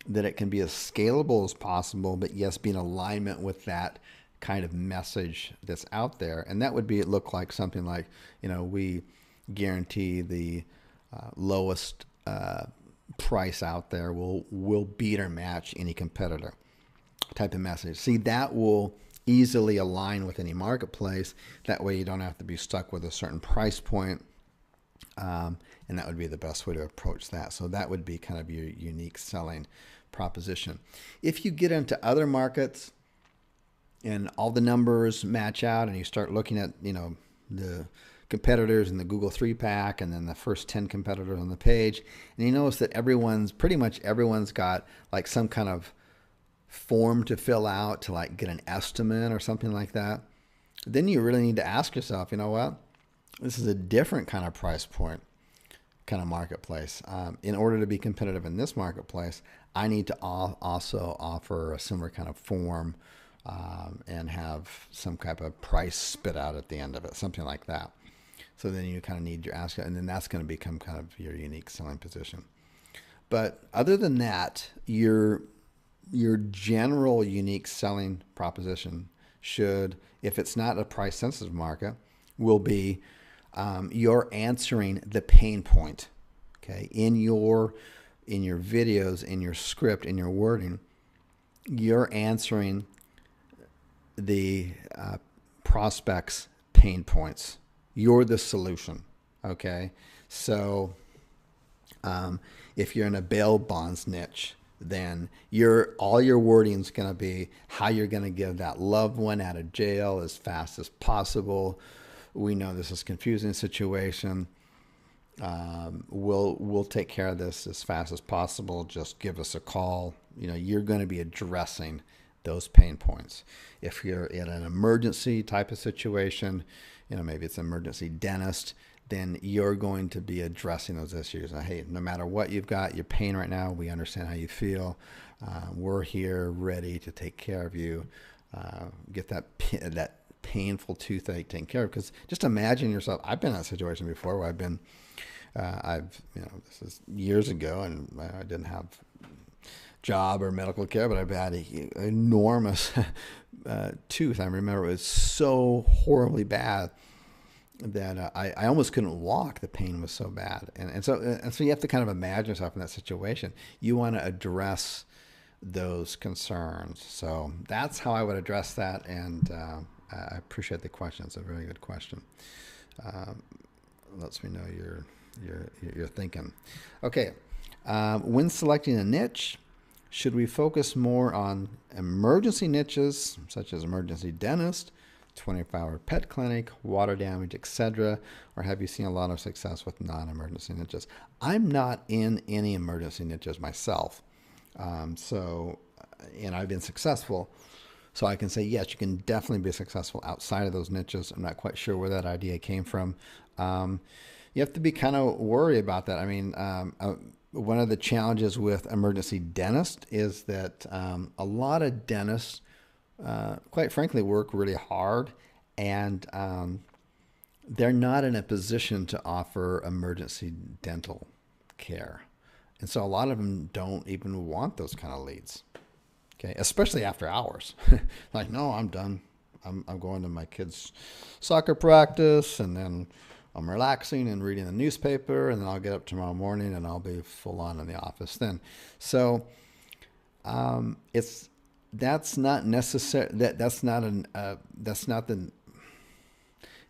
that it can be as scalable as possible, but yes, be in alignment with that kind of message that's out there. And that would look like something like, we guarantee the lowest price out there will beat or match any competitor type of message. See, that will easily align with any marketplace. That way you don't have to be stuck with a certain price point. And that would be the best way to approach that. So that would be kind of your unique selling proposition. If you get into other markets and all the numbers match out and you start looking at, you know, the competitors in the Google 3-pack and then the first 10 competitors on the page, and you notice that pretty much everyone's got like some kind of form to fill out to like get an estimate or something like that, then you really need to ask yourself, you know what? This is a different kind of price point, kind of marketplace. In order to be competitive in this marketplace, I need to also offer a similar kind of form and have some type of price spit out at the end of it, something like that. So then you kind of need your ask, and then that's going to become kind of your unique selling position. But other than that, your general unique selling proposition should, if it's not a price sensitive market, will be you're answering the pain point. Okay, in your videos, in your script, in your wording, you're answering the prospect's pain points. You're the solution. Okay, so if you're in a bail bonds niche, then all your wording is going to be how you're going to get that loved one out of jail as fast as possible. We know this is a confusing situation. We'll take care of this as fast as possible. Just give us a call. You know, you're going to be addressing those pain points. If you're in an emergency type of situation, you know, maybe it's an emergency dentist, then you're going to be addressing those issues. Hey, no matter what you've got, your pain right now, we understand how you feel. We're here ready to take care of you. Get that painful toothache taken care of. Because just imagine yourself. I've been in that situation before where this is years ago, and I didn't have job or medical care, but I've had an enormous tooth. I remember it was so horribly bad that I almost couldn't walk. The pain was so bad. And so you have to kind of imagine yourself in that situation. You want to address those concerns. So that's how I would address that. And I appreciate the question. It's a very good question. Lets me know you're thinking. Okay. When selecting a niche, should we focus more on emergency niches, such as emergency dentist, 24-hour pet clinic, water damage, etc., or have you seen a lot of success with non-emergency niches? I'm not in any emergency niches myself, and I've been successful, so I can say yes, you can definitely be successful outside of those niches. I'm not quite sure where that idea came from. You have to be kind of worried about that. I mean, one of the challenges with emergency dentists is that a lot of dentists, quite frankly, work really hard, and they're not in a position to offer emergency dental care. And so a lot of them don't even want those kind of leads, okay, especially after hours. Like, no, I'm done. I'm going to my kids' soccer practice, and then I'm relaxing and reading the newspaper, and then I'll get up tomorrow morning and I'll be full on in the office then. So that's not necessary. That's not the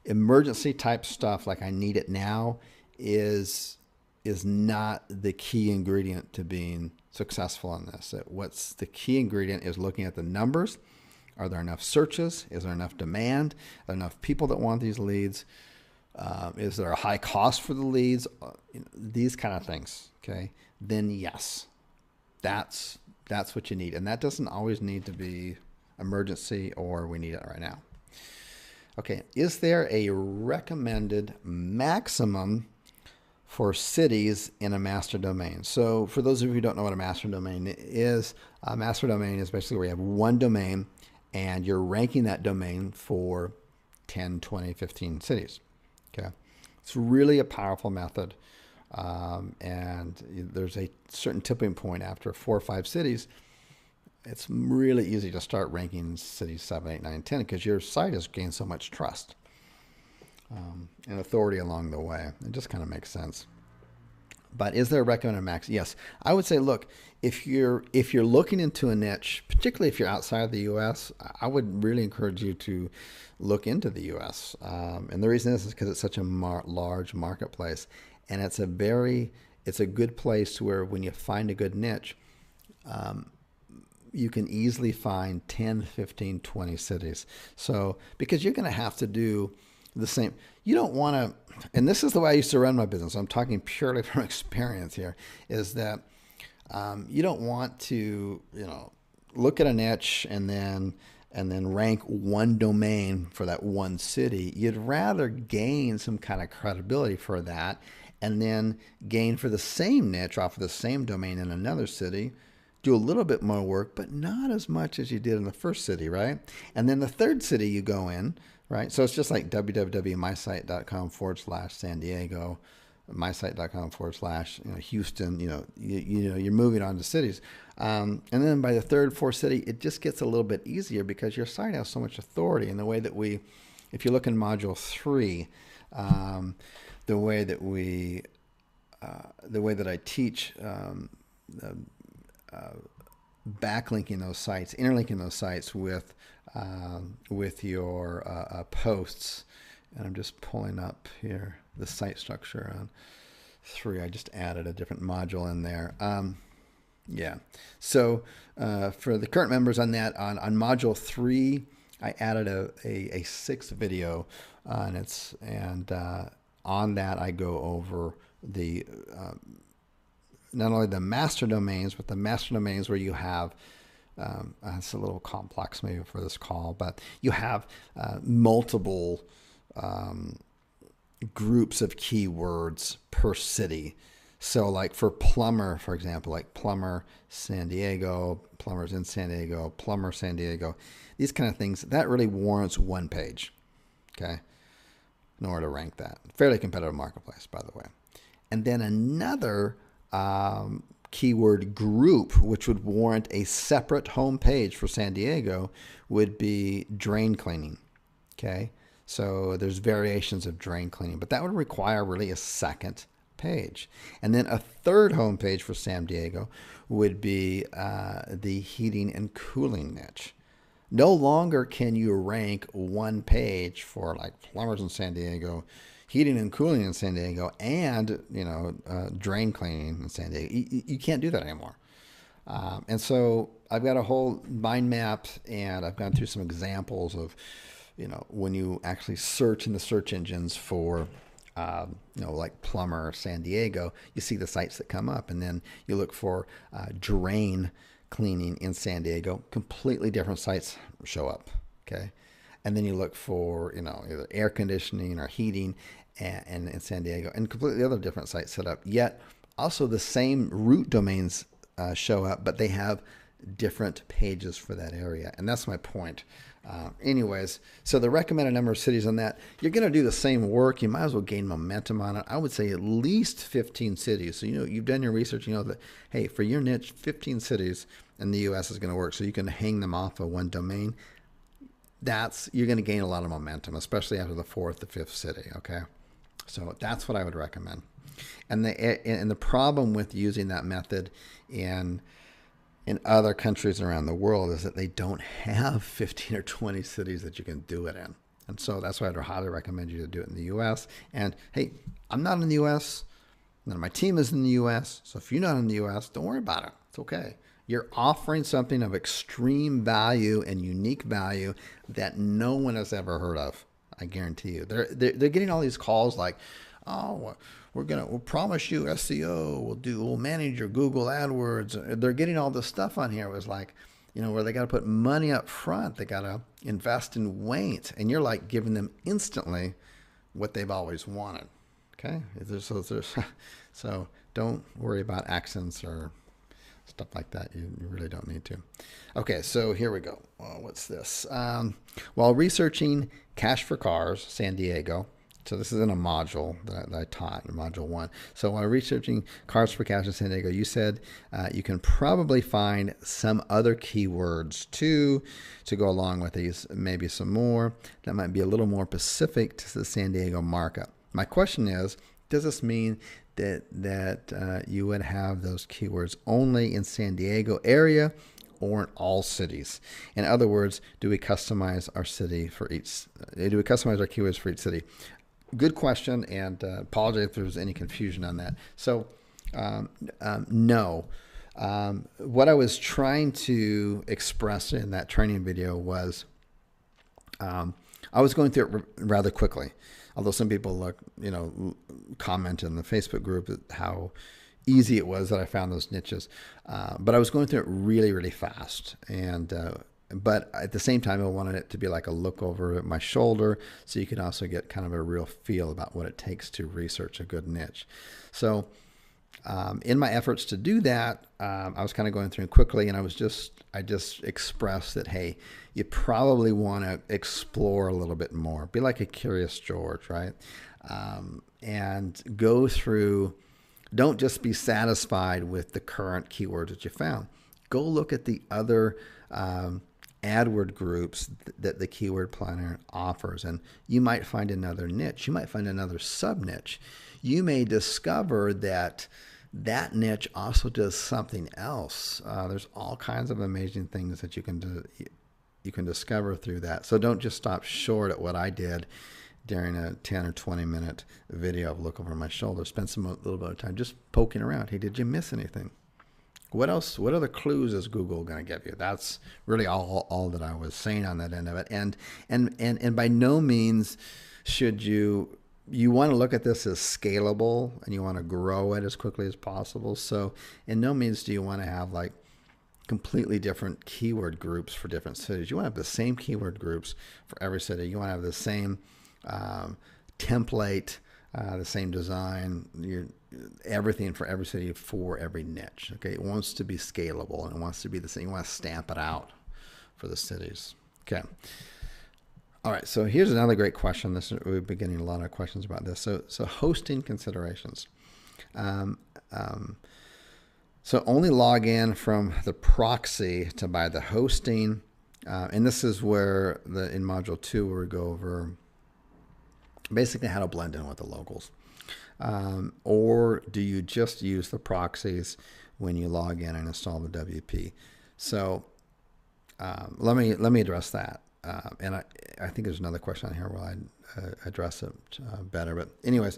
emergency type stuff. Like, I need it now is not the key ingredient to being successful in this. What's the key ingredient is looking at the numbers. Are there enough searches? Is there enough demand? Are there enough people that want these leads? Is there a high cost for the leads? These kind of things. Okay. Then yes, that's what you need. And that doesn't always need to be emergency or we need it right now. Okay. Is there a recommended maximum for cities in a master domain? So for those of you who don't know what a master domain is basically where you have one domain and you're ranking that domain for 10, 20, 15 cities. Okay. It's really a powerful method. And there's a certain tipping point after 4 or 5 cities. It's really easy to start ranking cities 7, 8, 9, 10 because your site has gained so much trust and authority along the way. It just kind of makes sense. But is there a recommended max? Yes, I would say, look, if you're looking into a niche, particularly if you're outside of the U.S., I would really encourage you to look into the U.S. And the reason is because it's such a large marketplace, and it's a good place to where when you find a good niche, you can easily find 10, 15, 20 cities. So because you're going to have to do the same. You don't want to, and this is the way I used to run my business. I'm talking purely from experience here, is that you don't want to, look at a niche and then rank one domain for that one city. You'd rather gain some kind of credibility for that and then gain for the same niche off of the same domain in another city, do a little bit more work, but not as much as you did in the first city, right? And then the third city you go in, right? So it's just like www.mysite.com/San Diego, mysite.com/Houston. You're moving on to cities, and then by the third, fourth city, it just gets a little bit easier because your site has so much authority. And the way that if you look in module 3, the way that I teach backlinking those sites, interlinking those sites with your posts. And I'm just pulling up here the site structure on 3. I just added a different module in there. So for the current members on that, on module 3, I added a 6th video, and on that I go over the not only the master domains, but the master domains where you have, it's a little complex maybe for this call, but you have multiple groups of keywords per city. So like for plumber, for example, like plumber San Diego, plumbers in San Diego, plumber San Diego, these kind of things, that really warrants one page, okay, in order to rank that. Fairly competitive marketplace, by the way. And then another keyword group, which would warrant a separate home page for San Diego, would be drain cleaning. Okay, so there's variations of drain cleaning, but that would require really a second page. And then a third home page for San Diego would be the heating and cooling niche. No longer can you rank one page for like plumbers in San Diego, heating and cooling in San Diego, and drain cleaning in San Diego. You can't do that anymore. And so I've got a whole mind map, and I've gone through some examples of, when you actually search in the search engines for, like plumber San Diego, you see the sites that come up, and then you look for drain cleaning in San Diego, completely different sites show up. Okay. And then you look for, either air conditioning or heating and in San Diego, and completely other different sites set up. Yet also the same root domains show up, but they have different pages for that area. And that's my point. Anyways, so the recommended number of cities on that, you're going to do the same work. You might as well gain momentum on it. I would say at least 15 cities. So, you've done your research, that, hey, for your niche, 15 cities in the U.S. is going to work. So you can hang them off of one domain. You're going to gain a lot of momentum, especially after the 4th, the 5th city. Okay. So that's what I would recommend. And the problem with using that method in other countries around the world is that they don't have 15 or 20 cities that you can do it in. And so that's why I'd highly recommend you to do it in the U.S. And hey, I'm not in the U.S. None of my team is in the U.S. So if you're not in the U.S., don't worry about it. It's okay. You're offering something of extreme value and unique value that no one has ever heard of. I guarantee you. They're getting all these calls like, oh, we'll promise you SEO. We'll manage your Google AdWords. They're getting all this stuff on here. It was like, where they got to put money up front. They got to invest and wait. And you're like giving them instantly what they've always wanted. Okay. So don't worry about accents or stuff like that. You really don't need to. Okay, so here we go. What's this? While researching cash for cars, San Diego. So this is in a module that I taught, in module 1. So while researching cars for cash in San Diego, you said you can probably find some other keywords too to go along with these, maybe some more that might be a little more specific to the San Diego market. My question is, does this mean that you would have those keywords only in San Diego area or in all cities? In other words, do we customize our city for each? Do we customize our keywords for each city? Good question, and apologize if there was any confusion on that. So, no. What I was trying to express in that training video was I was going through it rather quickly. Although some people comment in the Facebook group how easy it was that I found those niches. But I was going through it really, really fast. But at the same time, I wanted it to be like a look over my shoulder so you can also get kind of a real feel about what it takes to research a good niche. So in my efforts to do that, I was kind of going through quickly, and I just expressed that, hey, you probably want to explore a little bit more. Be like a curious George, right? And go through, don't just be satisfied with the current keywords that you found. Go look at the other AdWord groups that the Keyword Planner offers, and you might find another niche. You might find another sub-niche. You may discover that niche also does something else. There's all kinds of amazing things that you can do. You can discover through that. So don't just stop short at what I did during a 10 or 20 minute video of look over my shoulder. Spend a little bit of time just poking around. Hey, did you miss anything? What else? What other clues is Google going to give you? That's really all that I was saying on that end of it. And by no means should you want to look at this as scalable, and you want to grow it as quickly as possible. So in no means do you want to have like completely different keyword groups for different cities. You want to have the same keyword groups for every city. You want to have the same template, the same design, everything for every city for every niche. Okay, it wants to be scalable, and it wants to be the same. You want to stamp it out for the cities. Okay. All right, so here's another great question. We've been getting a lot of questions about this. So hosting considerations. So only log in from the proxy to buy the hosting. And this is where in module 2 where we go over basically how to blend in with the locals. Or do you just use the proxies when you log in and install the WP? So let me address that. And I think there's another question on here where I address it better. But anyways,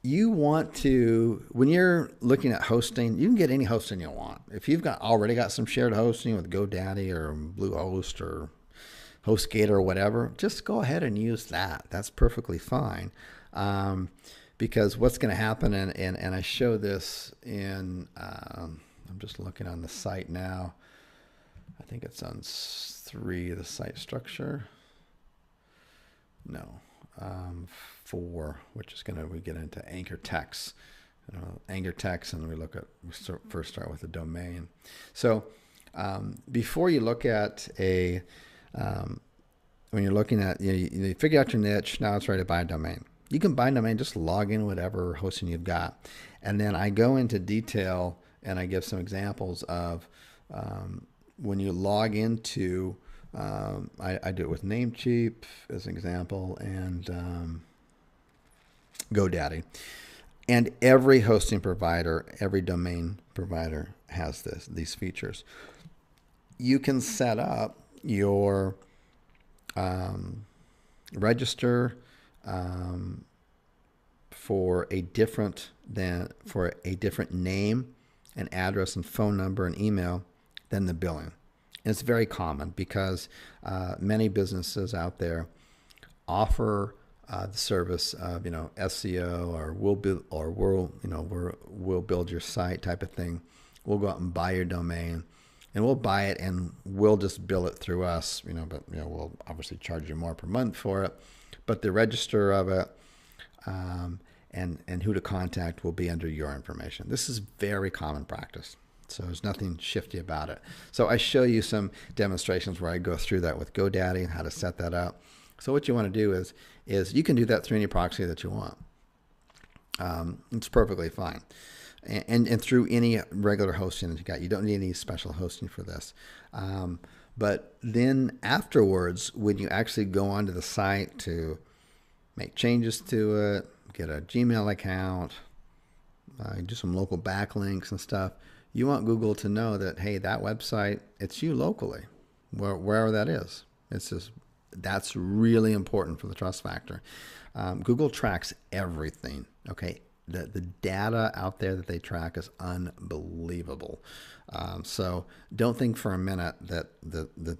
you want to, when you're looking at hosting, you can get any hosting you want. If you've already got some shared hosting with GoDaddy or Bluehost or HostGator or whatever, just go ahead and use that. That's perfectly fine. Because what's going to happen, and I show this in, I'm just looking on the site now. I think it's on 3, the site structure. No, 4, which is we get into anchor text. Anchor text, and we first start with the domain. So before you look at when you're looking at, you figure out your niche, now it's ready to buy a domain. You can buy a domain, just log in whatever hosting you've got. And then I go into detail and I give some examples of when you log into, I do it with Namecheap as an example, and GoDaddy. And every hosting provider, every domain provider has these features. You can set up your register for a different name and address and phone number and email than the billing. And it's very common because many businesses out there offer the service of SEO or we'll build your site type of thing. We'll go out and buy your domain, and we'll buy it and we'll just bill it through us. But we'll obviously charge you more per month for it. But the register of it and who to contact will be under your information. This is very common practice. So there's nothing shifty about it. So I show you some demonstrations where I go through that with GoDaddy and how to set that up. So what you want to do is you can do that through any proxy that you want. It's perfectly fine. And through any regular hosting that you got. You don't need any special hosting for this. But then afterwards, when you actually go onto the site to make changes to it, get a Gmail account, do some local backlinks and stuff. You want Google to know that, hey, that website, it's you locally, wherever that is. That's really important for the trust factor. Google tracks everything. Okay, the data out there that they track is unbelievable. So don't think for a minute that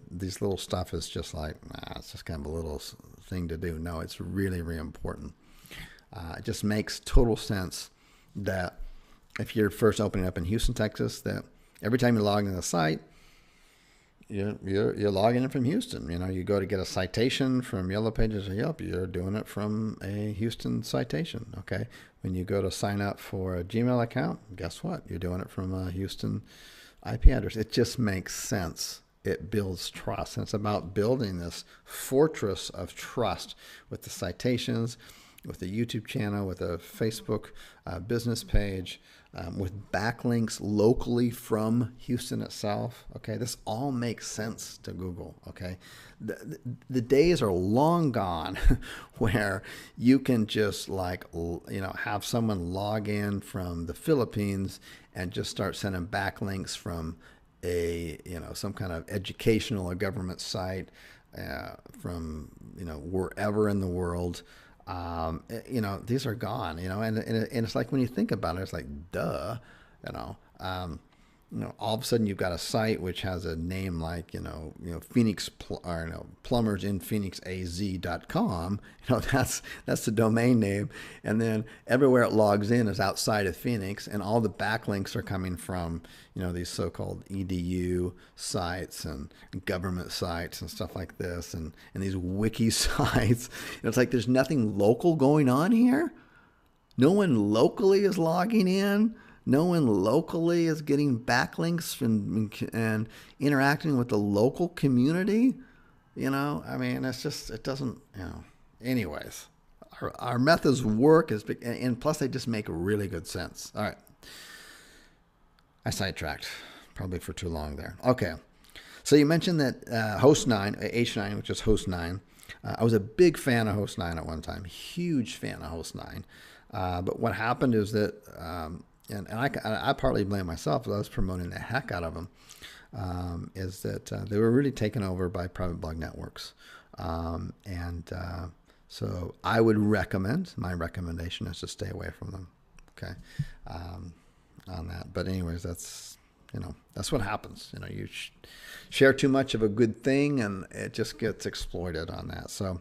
these little stuff is just like, it's just kind of a little thing to do. No, it's really, really important. It just makes total sense that if you're first opening up in Houston, Texas, that every time you log into the site, you're logging in from Houston. You go to get a citation from Yellow Pages or Yelp, you're doing it from a Houston citation. Okay. When you go to sign up for a Gmail account, guess what? You're doing it from a Houston IP address. It just makes sense. It builds trust. And it's about building this fortress of trust with the citations, with the YouTube channel, with a Facebook business page, with backlinks locally from Houston itself. Okay, this all makes sense to Google. Okay, the days are long gone where you can just have someone log in from the Philippines and just start sending backlinks from some kind of educational or government site from wherever in the world. These are gone, and it's like when you think about it, it's like, duh, all of a sudden you've got a site which has a name like, Phoenix plumbers in PhoenixAZ.com. That's the domain name. And then everywhere it logs in is outside of Phoenix, and all the backlinks are coming from, these so-called EDU sites and government sites and stuff like this, and these wiki sites. It's like there's nothing local going on here. No one locally is logging in. No one locally is getting backlinks and interacting with the local community. It's just, it doesn't, anyways, our methods work, and plus they just make really good sense. All right. I sidetracked probably for too long there. Okay. So you mentioned that Host9, H9, which is Host9. I was a big fan of Host9 at one time, huge fan of Host9. But what happened is that, and I partly blame myself, because I was promoting the heck out of them, is that they were really taken over by private blog networks. So I would recommend, my recommendation is to stay away from them. Okay. On that. But anyways, that's what happens. You share too much of a good thing and it just gets exploited on that. So,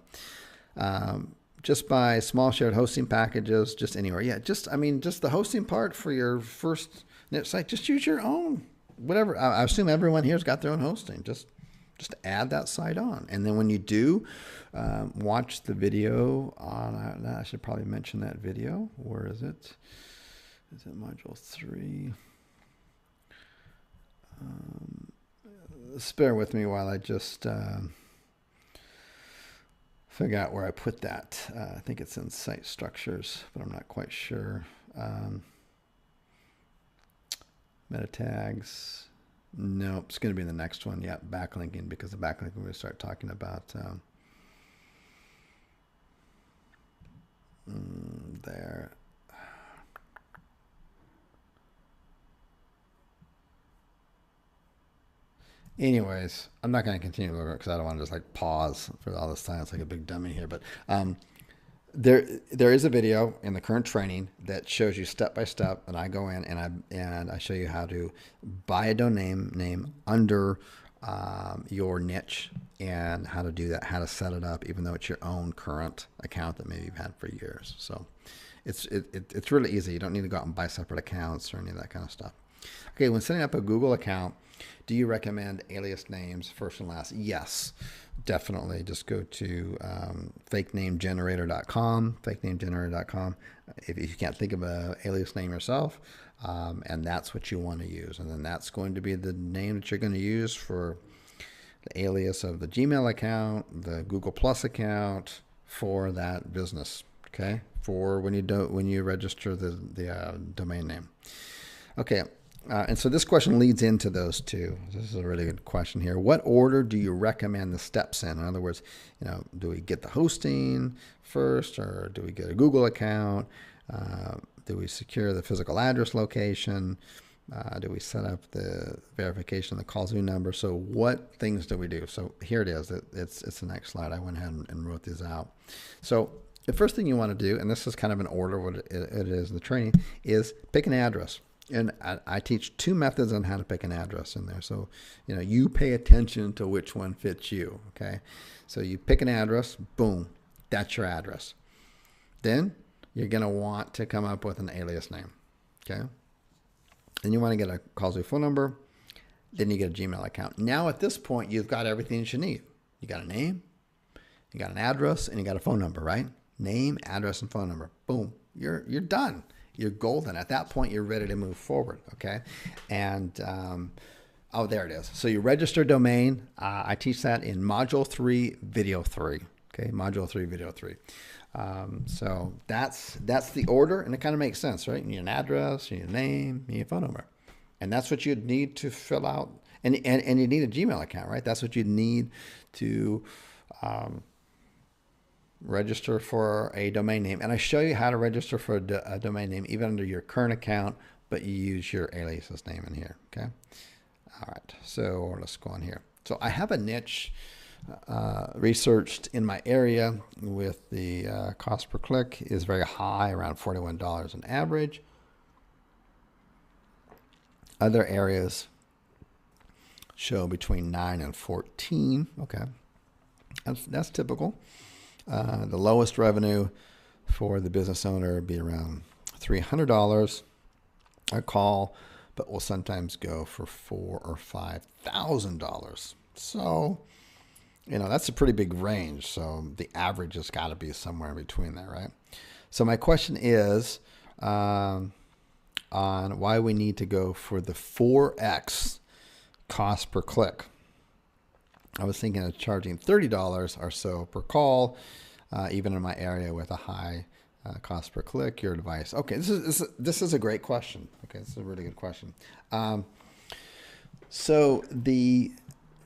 just buy small shared hosting packages, just anywhere. Yeah, just the hosting part for your first net site, just use your own, whatever. I assume everyone here's got their own hosting. Just add that site on. And then when you do, watch the video on, I should probably mention that video. Where is it? Is it module 3? Bear with me while I just figure out where I put that. I think it's in site structures, but I'm not quite sure. Meta tags. Nope, it's going to be in the next one. Yeah, backlinking, because the backlinking we're going to start talking about there. Anyways, I'm not going to continue because I don't want to just pause for all this time. It's like a big dummy here. But there is a video in the current training that shows you step by step, and I go in and I show you how to buy a domain name under your niche and how to do that, how to set it up, even though it's your own current account that maybe you've had for years. So it's really easy. You don't need to go out and buy separate accounts or any of that kind of stuff. Okay, when setting up a Google account, do you recommend alias names first and last? Yes, definitely. Just go to fakenamegenerator.com, fakenamegenerator.com. If you can't think of an alias name yourself, and that's what you want to use. And then that's going to be the name that you're going to use for the alias of the Gmail account, the Google Plus account for that business, okay? For when you register the domain name. Okay. And so this question leads into those two. This is a really good question here. What order do you recommend the steps in? In other words, do we get the hosting first, or do we get a Google account? Do we secure the physical address location? Do we set up the verification of the call to number? So what things do we do? So here it is. It's the next slide. I went ahead and wrote these out. So the first thing you want to do, and this is kind of an order what it is in the training, is pick an address. And I teach two methods on how to pick an address in there. So, you pay attention to which one fits you, okay? So you pick an address, boom, that's your address. Then you're going to want to come up with an alias name, okay? Then you want to get a call-to phone number. Then you get a Gmail account. Now at this point, you've got everything that you need. You got a name, you got an address, and you got a phone number, right? Name, address, and phone number. Boom, you're done. You're golden. At that point, you're ready to move forward, okay? And, oh, there it is. So you register domain. I teach that in Module 3, Video 3, okay? Module 3, Video 3. So that's the order, and it kind of makes sense, right? You need an address, you need a name, you need a phone number. And that's what you'd need to fill out. And you need a Gmail account, right? That's what you'd need to register for a domain name. And I show you how to register for a domain name even under your current account, but you use your alias name in here, okay? All right, so let's go on here. So I have a niche researched in my area with the cost per click is very high, around $41 on average. Other areas show between 9 and 14, okay? That's typical. The lowest revenue for the business owner would be around $300 a call, but will sometimes go for $4,000 or $5,000. So, that's a pretty big range. So the average has got to be somewhere in between there, right? So my question is on why we need to go for the 4X cost per click. I was thinking of charging $30 or so per call, even in my area with a high cost per click. Your advice? Okay, this is a great question. Okay, this is a really good question. So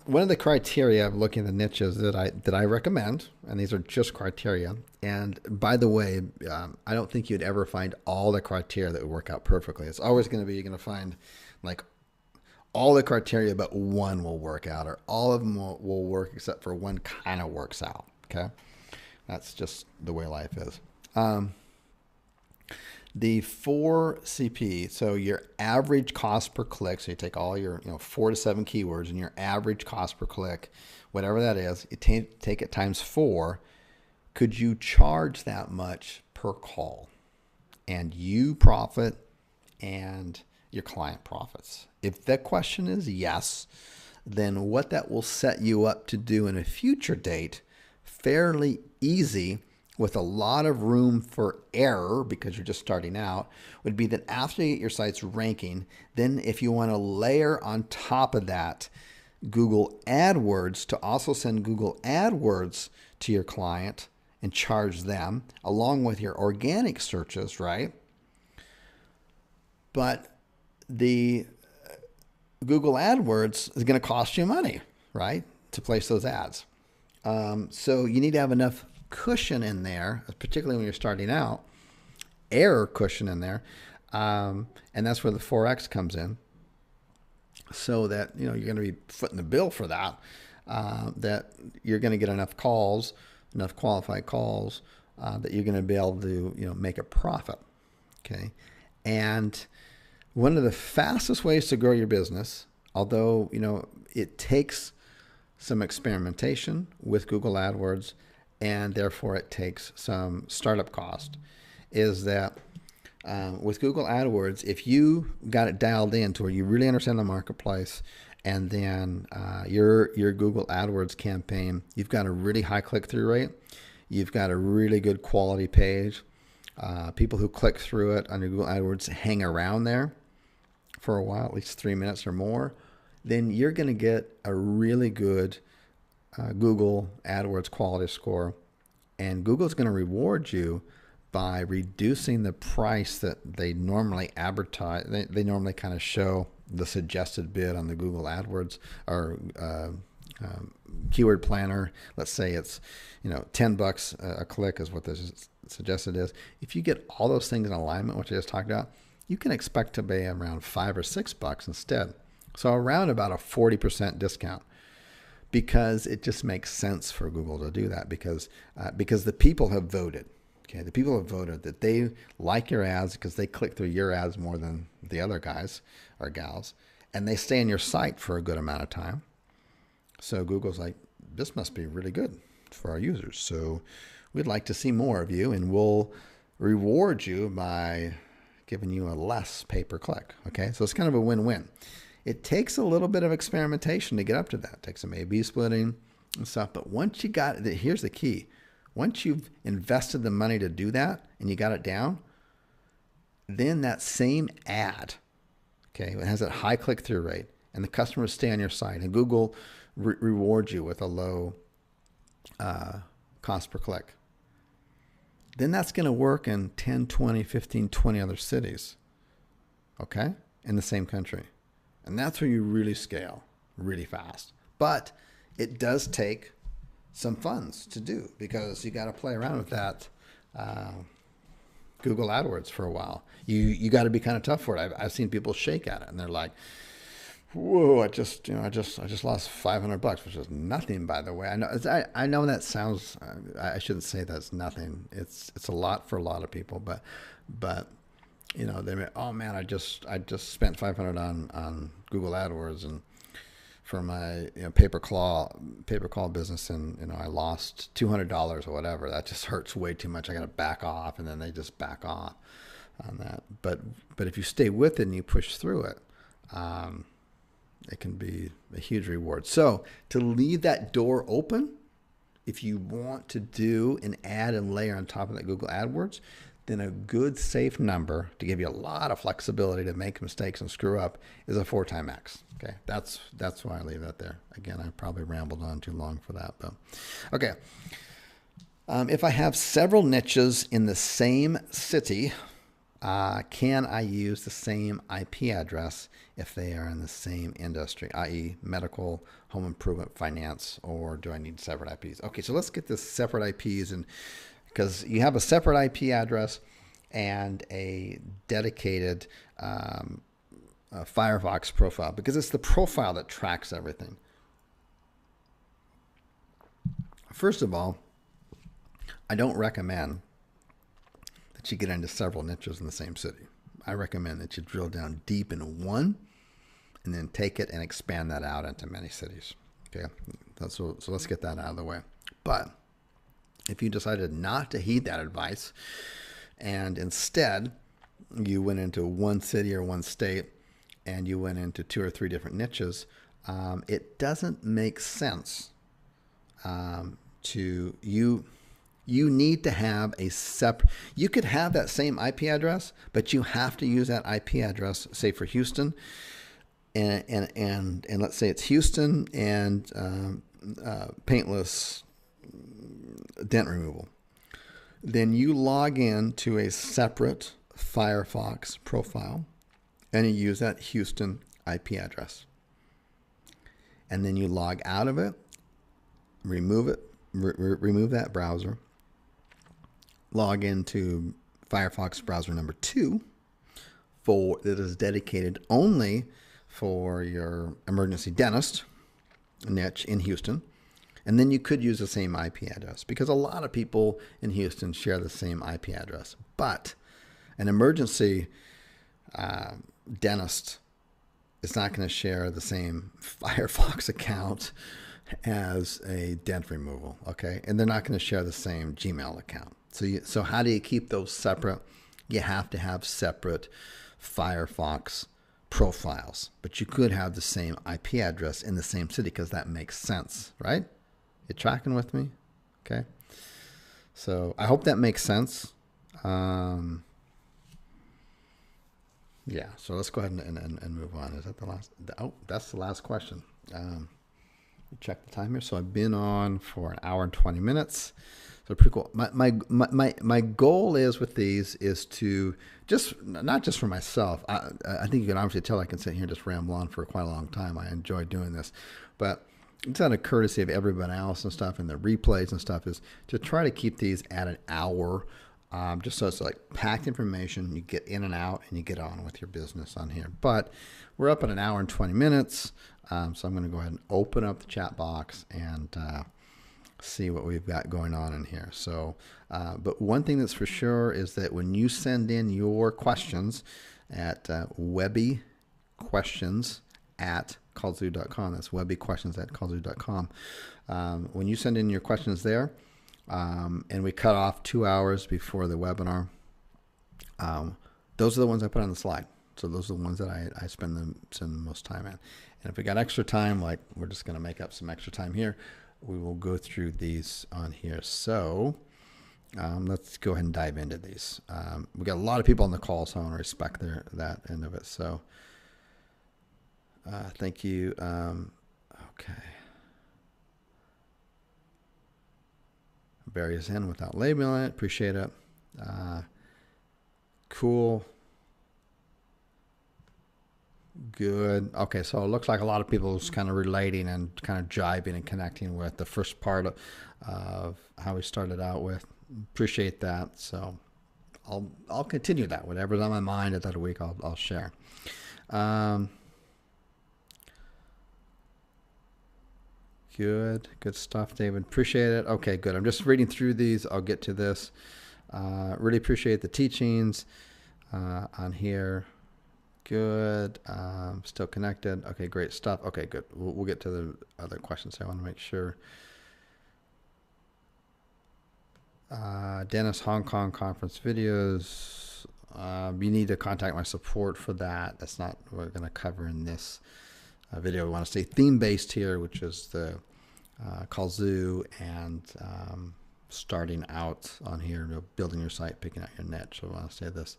one of the criteria of looking at the niches that I recommend, and these are just criteria. And by the way, I don't think you'd ever find all the criteria that would work out perfectly. It's always going to be, you're going to find like all the criteria, but one will work out, or all of them will work except for one kind of works out. Okay. That's just the way life is. The 4CP, so your average cost per click, so you take all your 4 to 7 keywords and your average cost per click, whatever that is, you take it times 4. Could you charge that much per call? And you profit and your client profits. If that question is yes, then what that will set you up to do in a future date, fairly easy, with a lot of room for error because you're just starting out, would be that after you get your sites ranking, then if you want to layer on top of that Google AdWords to also send Google AdWords to your client and charge them along with your organic searches, right? But the Google AdWords is going to cost you money, right, to place those ads. So you need to have enough cushion in there, particularly when you're starting out, error cushion in there, and that's where the 4X comes in, so that you're going to be footing the bill for that, that you're going to get enough calls, enough qualified calls, that you're going to be able to make a profit. Okay, and one of the fastest ways to grow your business, although it takes some experimentation with Google AdWords, and therefore it takes some startup cost, is that with Google AdWords, if you got it dialed in to where you really understand the marketplace, and then your Google AdWords campaign, you've got a really high click-through rate, you've got a really good quality page, people who click through it on your Google AdWords hang around there for a while, at least 3 minutes or more, then you're going to get a really good Google AdWords quality score, and Google's going to reward you by reducing the price that they normally advertise. They normally kind of show the suggested bid on the Google AdWords or keyword planner. Let's say it's, $10 a click is what this suggested is. If you get all those things in alignment, which I just talked about, you can expect to pay around $5 or $6 instead. So around about a 40% discount, because it just makes sense for Google to do that because the people have voted. Okay, the people have voted that they like your ads because they click through your ads more than the other guys or gals, and they stay on your site for a good amount of time. So Google's like, this must be really good for our users. So we'd like to see more of you, and we'll reward you by giving you a less pay-per-click. Okay, so it's kind of a win-win. It takes a little bit of experimentation to get up to that. It takes some A/B splitting and stuff. But once you got it, here's the key. Once you've invested the money to do that and you got it down, then that same ad, okay, it has that high click-through rate, and the customers stay on your site, and Google rewards you with a low cost per click. Then that's going to work in 10, 20, 15, 20 other cities, okay, in the same country. And that's where you really scale really fast. But it does take some funds to do because you got to play around with that Google AdWords for a while. You got to be kind of tough for it. I've seen people shake at it and they're like, "Whoa! I just lost $500, which is nothing, by the way." I know that sounds. I shouldn't say that's nothing. It's a lot for a lot of people, but. They may, oh man, I just spent $500 on Google AdWords and for my pay-per-call business, and I lost $200 or whatever. That just hurts way too much. I got to back off, and then they just back off on that. But if you stay with it and you push through it, it can be a huge reward. So to leave that door open, if you want to do an ad and layer on top of that Google AdWords, then a good safe number to give you a lot of flexibility to make mistakes and screw up is a 4x. Okay, that's why I leave that there. Again, I probably rambled on too long for that, but okay. If I have several niches in the same city, can I use the same IP address if they are in the same industry, i.e. medical, home improvement, finance, or do I need separate IPs? Okay, so let's get this separate IPs, and because you have a separate IP address and a dedicated Firefox profile, because it's the profile that tracks everything. First of all, I don't recommend that you get into several niches in the same city. I recommend that you drill down deep into one and then take it and expand that out into many cities. Okay, so let's get that out of the way. But if you decided not to heed that advice and instead you went into one city or one state and you went into 2 or 3 different niches, it doesn't make sense to you. You need to have a separate, you could have that same IP address, but you have to use that IP address, say for Houston, and let's say it's Houston and paintless dent removal. Then you log in to a separate Firefox profile and you use that Houston IP address. And then you log out of it, remove it, remove that browser, log into Firefox browser number 2 that is dedicated only for your emergency dentist niche in Houston. And then you could use the same IP address because a lot of people in Houston share the same IP address. But an emergency dentist is not going to share the same Firefox account as a dent removal, okay? And they're not going to share the same Gmail account. So how do you keep those separate? You have to have separate Firefox profiles. But you could have the same IP address in the same city because that makes sense, right? You tracking with me? Okay. So I hope that makes sense. Yeah. So let's go ahead and move on. Is that the last? Oh, that's the last question. Check the time here. So I've been on for 1 hour and 20 minutes. So pretty cool. My goal is with these is to just, not just for myself. I think you can obviously tell I can sit here and just ramble on for quite a long time. I enjoy doing this, but it's out of courtesy of everybody else and stuff, and the replays and stuff, is to try to keep these at an hour, just so it's like packed information. You get in and out, and you get on with your business on here. But we're up at an hour and 20 minutes, so I'm going to go ahead and open up the chat box and see what we've got going on in here. So, but one thing that's for sure is that when you send in your questions at webbyquestions@qzx920.com, that's webbyquestions@qzx920.com. When you send in your questions there, and we cut off 2 hours before the webinar, those are the ones I put on the slide. So those are the ones that I spend the most time in. And if we got extra time, like we're just going to make up some extra time here, we will go through these on here. So let's go ahead and dive into these. We got a lot of people on the call, so I want to respect that end of it. So thank you. Okay. Barry is in without labeling it. Appreciate it. Cool. Good. Okay, so it looks like a lot of people is kind of relating and kind of jiving and connecting with the first part of how we started out with. Appreciate that. So I'll continue that. Whatever's on my mind at that week, I'll share. Good stuff, David. Appreciate it. Okay, good. I'm just reading through these. I'll get to this. Really appreciate the teachings on here. Good. Still connected. Okay, great stuff. Okay, good. We'll get to the other questions. I want to make sure. Dennis, Hong Kong conference videos. You need to contact my support for that. That's not what we're going to cover in this video. We want to stay theme-based here, which is the Qzx and starting out on here, building your site, picking out your niche. So I want to say this.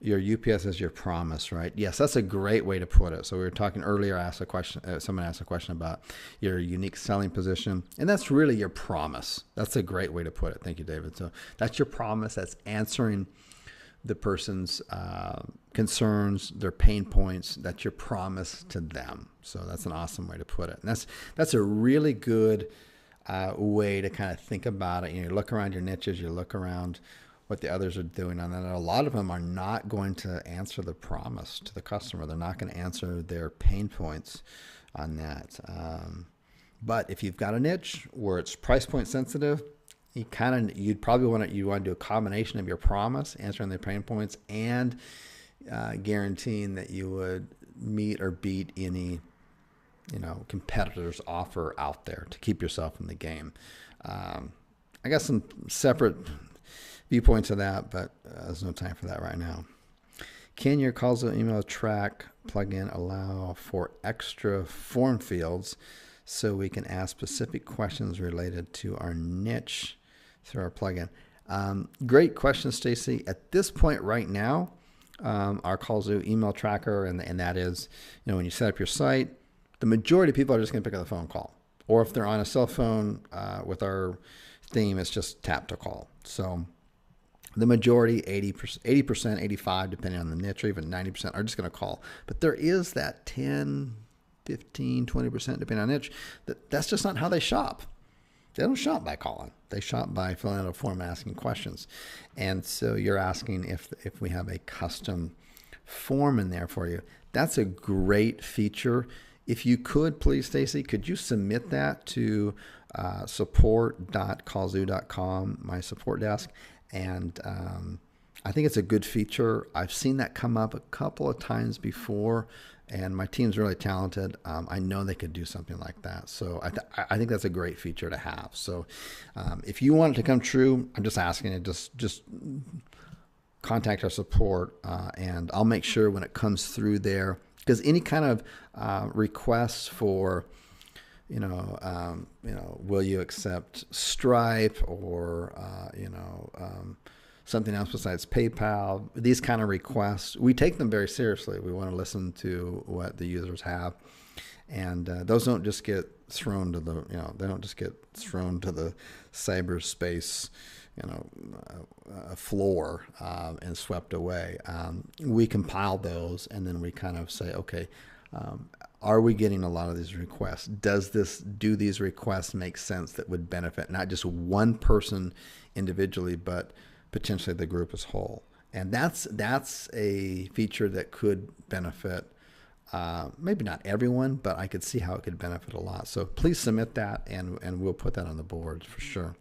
Your UPS is your promise, right? Yes, that's a great way to put it. So we were talking earlier, someone asked a question about your unique selling position, and that's really your promise. That's a great way to put it. Thank you, David. So that's your promise. That's answering the person's concerns, their pain points. That's your promise to them. So that's an awesome way to put it. And that's a really good way to kind of think about it. You look around your niches, you look around what the others are doing on that. A lot of them are not going to answer the promise to the customer. They're not going to answer their pain points on that. But if you've got a niche where it's price point sensitive, you'd probably want to do a combination of your promise, answering their pain points, and guaranteeing that you would meet or beat any competitors' offer out there to keep yourself in the game. I got some separate viewpoints of that, but there's no time for that right now. Can your Qzx email track plugin allow for extra form fields so we can ask specific questions related to our niche through our plugin? Great question, Stacy. At this point right now, our Qzx email tracker, and that is, when you set up your site, the majority of people are just going to pick up the phone call. Or if they're on a cell phone with our theme, it's just tap to call. So the majority, 80%, 85%, depending on the niche, or even 90% are just going to call. But there is that 10, 15, 20%, depending on niche, that's just not how they shop. They don't shop by calling. They shop by filling out a form and asking questions. And so you're asking if we have a custom form in there for you. That's a great feature. If you could, please, Stacy, could you submit that to support.qzx920.com, my support desk? And I think it's a good feature. I've seen that come up a couple of times before, and my team's really talented. I know they could do something like that. So I think that's a great feature to have. So if you want it to come true, I'm just asking you, just contact our support, and I'll make sure when it comes through there, because any kind of requests for, will you accept Stripe or, something else besides PayPal, these kind of requests, we take them very seriously. We want to listen to what the users have. And those don't just get thrown to the, they don't just get thrown to the cyberspace, floor and swept away. We compile those, and then we kind of say, okay, are we getting a lot of these requests? Do these requests make sense that would benefit not just one person individually, but potentially the group as whole? And that's a feature that could benefit maybe not everyone, but I could see how it could benefit a lot. So please submit that, and we'll put that on the board for sure.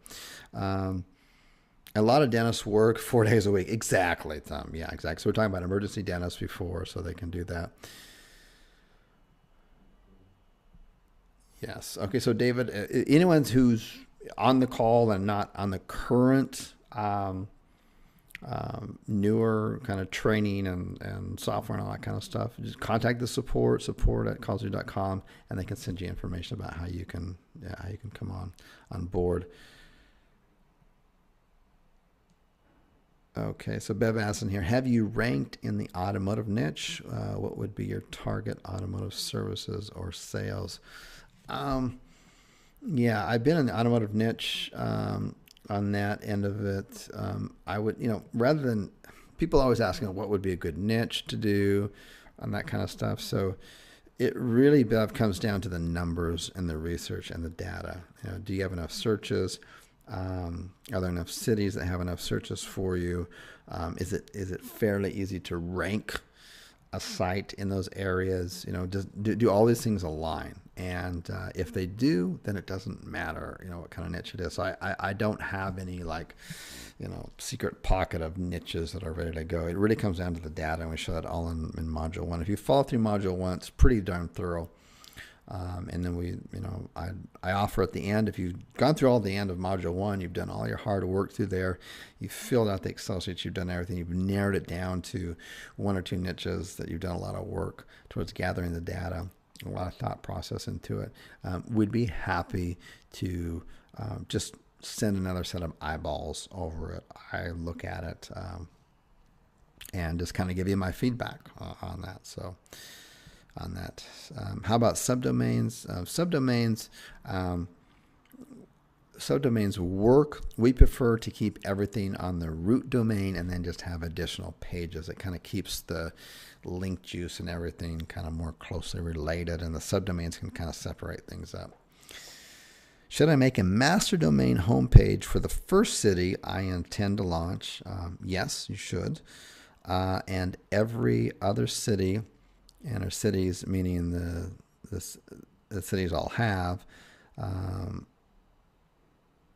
A lot of dentists work 4 days a week. Exactly, Tom. Yeah, exactly. So we're talking about emergency dentists before, so they can do that. Yes. Okay, so David, anyone who's on the call and not on the current newer kind of training and software and all that kind of stuff, just contact the support at Qzx920.com, and they can send you information about how you can come on board. Okay, so Bev asks in here, have you ranked in the automotive niche? What would be your target automotive services or sales? Yeah, I've been in the automotive niche on that end of it. I would, rather than people always asking what would be a good niche to do on that kind of stuff. So it really, Bev, comes down to the numbers and the research and the data. Do you have enough searches? Are there enough cities that have enough searches for you? Is it fairly easy to rank a site in those areas? Do all these things align? And if they do, then it doesn't matter, what kind of niche it is. So I don't have any secret pocket of niches that are ready to go. It really comes down to the data, and we show that all in Module 1. If you follow through Module 1, it's pretty darn thorough. And then I offer at the end, if you've gone through all the end of Module 1, you've done all your hard work through there, you've filled out the Excel sheets, you've done everything, you've narrowed it down to 1 or 2 niches that you've done a lot of work towards gathering the data, a lot of thought process into it. We'd be happy to just send another set of eyeballs over it. I look at it and just kind of give you my feedback on that. So on that. How about subdomains? Subdomains work. We prefer to keep everything on the root domain and then just have additional pages. It kind of keeps the link juice and everything kind of more closely related, and the subdomains can kind of separate things up. Should I make a master domain homepage for the first city I intend to launch? Yes, you should. And every other city, and our cities, meaning the cities I'll have,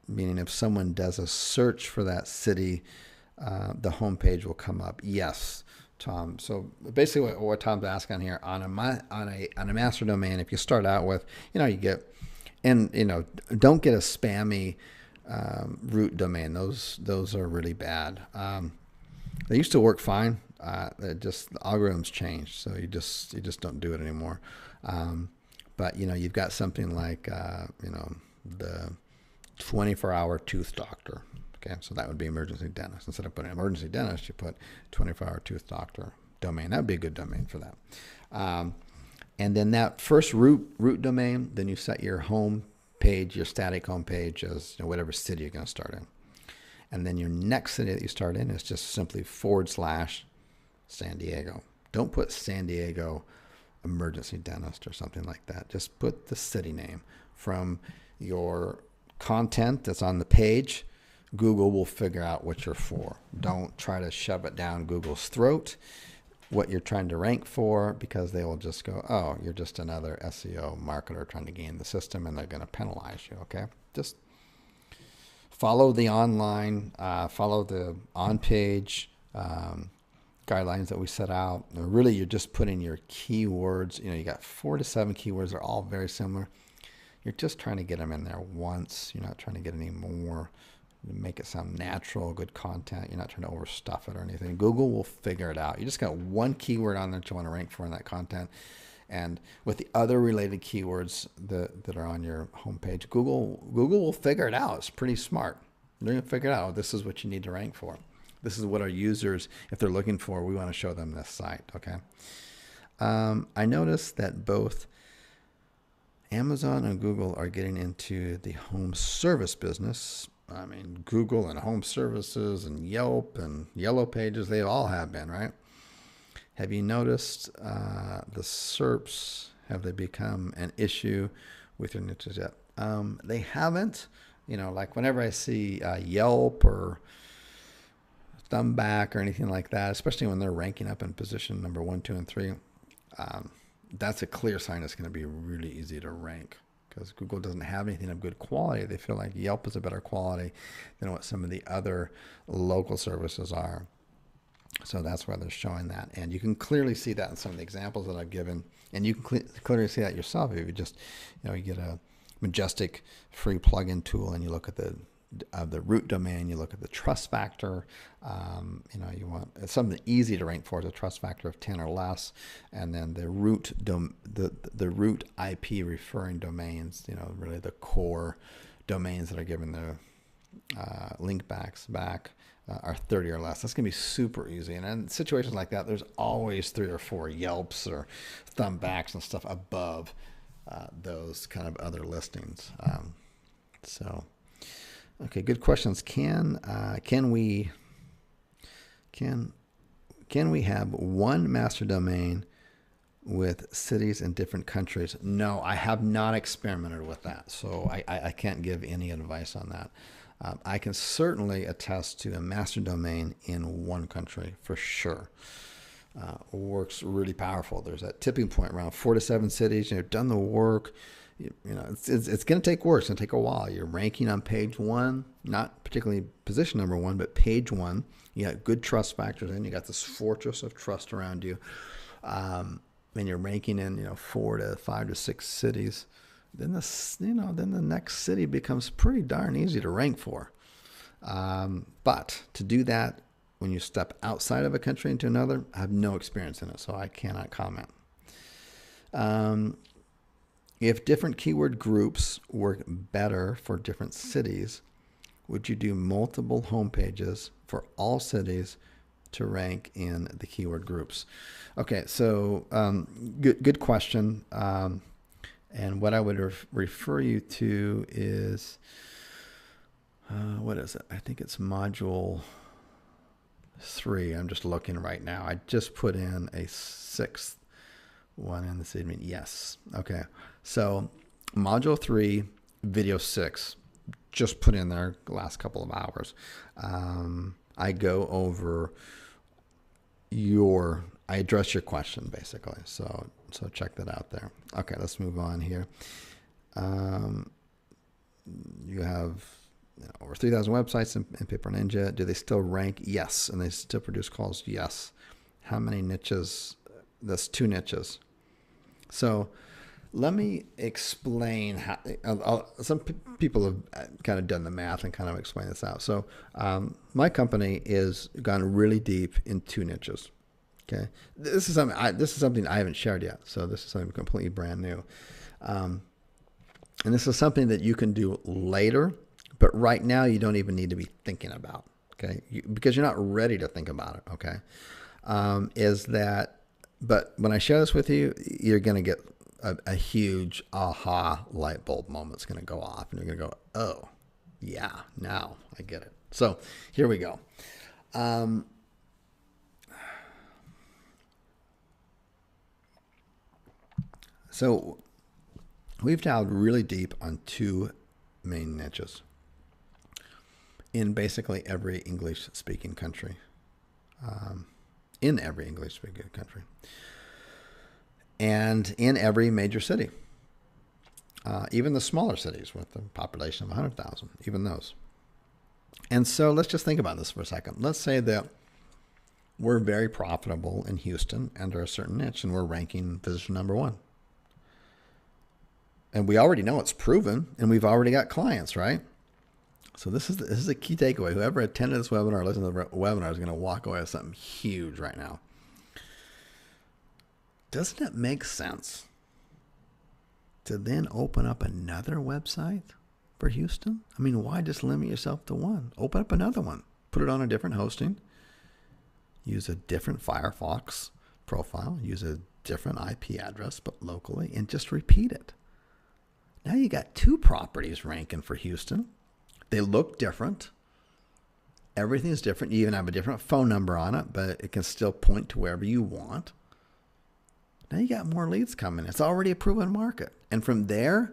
meaning if someone does a search for that city, the homepage will come up. Yes, Tom. So basically, what Tom's asking here on a master domain, if you start out with, you get, and don't get a spammy root domain. Those are really bad. They used to work fine. The algorithms changed, so you just don't do it anymore. But you've got something like the 24-hour tooth doctor. Okay, so that would be emergency dentist. Instead of putting emergency dentist, you put 24-hour tooth doctor domain. That would be a good domain for that. And then that first root domain, then you set your home page, your static home page as whatever city you're going to start in. And then your next city that you start in is just simply / San Diego. Don't put San Diego emergency dentist or something like that. Just put the city name. From your content that's on the page, Google will figure out what you're for. Don't try to shove it down Google's throat, what you're trying to rank for, because they will just go, oh, you're just another SEO marketer trying to game the system, and they're going to penalize you, okay? Just follow the follow the on-page guidelines that we set out. And really, you're just putting your keywords. You got 4 to 7 keywords. They're all very similar. You're just trying to get them in there once. You're not trying to get any more. Make it sound natural, good content. You're not trying to overstuff it or anything. Google will figure it out. You just got 1 keyword on there that you want to rank for in that content. And with the other related keywords that are on your homepage, Google will figure it out. It's pretty smart. They're going to figure it out. This is what you need to rank for. This is what our users, if they're looking for, we want to show them this site. Okay. I noticed that both Amazon and Google are getting into the home service business. I mean, Google and home services and Yelp and Yellow Pages, they all have been, right? Have you noticed the SERPs? Have they become an issue with your niches yet? They haven't. You know, like whenever I see Yelp or Thumbback or anything like that, especially when they're ranking up in position number 1, 2, and 3, that's a clear sign it's going to be really easy to rank, because Google doesn't have anything of good quality. They feel like Yelp is a better quality than what some of the other local services are. So that's why they're showing that. And you can clearly see that in some of the examples that I've given. And you can clearly see that yourself if you just, you get a Majestic free plugin tool and you look at the root domain, you look at the trust factor. You want something easy to rank for is a trust factor of 10 or less, and then the root the root IP referring domains. Really the core domains that are given the link backs back are 30 or less. That's gonna be super easy. And in situations like that, there's always 3 or 4 Yelps or Thumbbacks and stuff above those kind of other listings. Okay, good questions. Can we have one master domain with cities in different countries? No, I have not experimented with that, so I can't give any advice on that. I can certainly attest to a master domain in one country for sure. Works really powerful. There's that tipping point around 4 to 7 cities. You've done the work. It's going to take work. It's going to take a while. You're ranking on page 1, not particularly position number 1, but page 1. You got good trust factors in. You got this fortress of trust around you, and you're ranking in 4 to 5 to 6 cities. Then the next city becomes pretty darn easy to rank for. But to do that, when you step outside of a country into another, I have no experience in it, so I cannot comment. If different keyword groups work better for different cities, would you do multiple home pages for all cities to rank in the keyword groups? Okay, so good question. And what I would refer you to is, what is it? I think it's module 3. I'm just looking right now. I just put in a 6th one in this evening. Yes. Okay. So module 3, video 6, just put in there the last couple of hours. I go over I address your question basically. So check that out there. Okay. Let's move on here. You have over 3,000 websites in Paper Ninja. Do they still rank? Yes. And they still produce calls? Yes. How many niches? That's 2 niches. So let me explain how some people have kind of done the math and kind of explained this out. So my company is gone really deep in 2 niches. Okay. This is something I haven't shared yet. So this is something completely brand new. And this is something that you can do later, but right now you don't even need to be thinking about, okay? Because you're not ready to think about it, okay? But when I share this with you, you're going to get a huge aha light bulb moment. It's going to go off, and you're going to go, oh, yeah, now I get it. So here we go. So we've delved really deep on 2 main niches in basically every English-speaking country. In every English-speaking country. And in every major city. Even the smaller cities with a population of 100,000, even those. And so let's just think about this for a second. Let's say that we're very profitable in Houston under a certain niche, and we're ranking position number 1. And we already know it's proven, and we've already got clients, right? So this is a key takeaway. Whoever attended this webinar or listened to the webinar is going to walk away with something huge right now. Doesn't it make sense to then open up another website for Houston? I mean, why just limit yourself to one? Open up another one. Put it on a different hosting. Use a different Firefox profile. Use a different IP address, but locally, and just repeat it. Now you got two properties ranking for Houston. They look different. Everything's different. You even have a different phone number on it, but it can still point to wherever you want. Now you got more leads coming. It's already a proven market. And from there,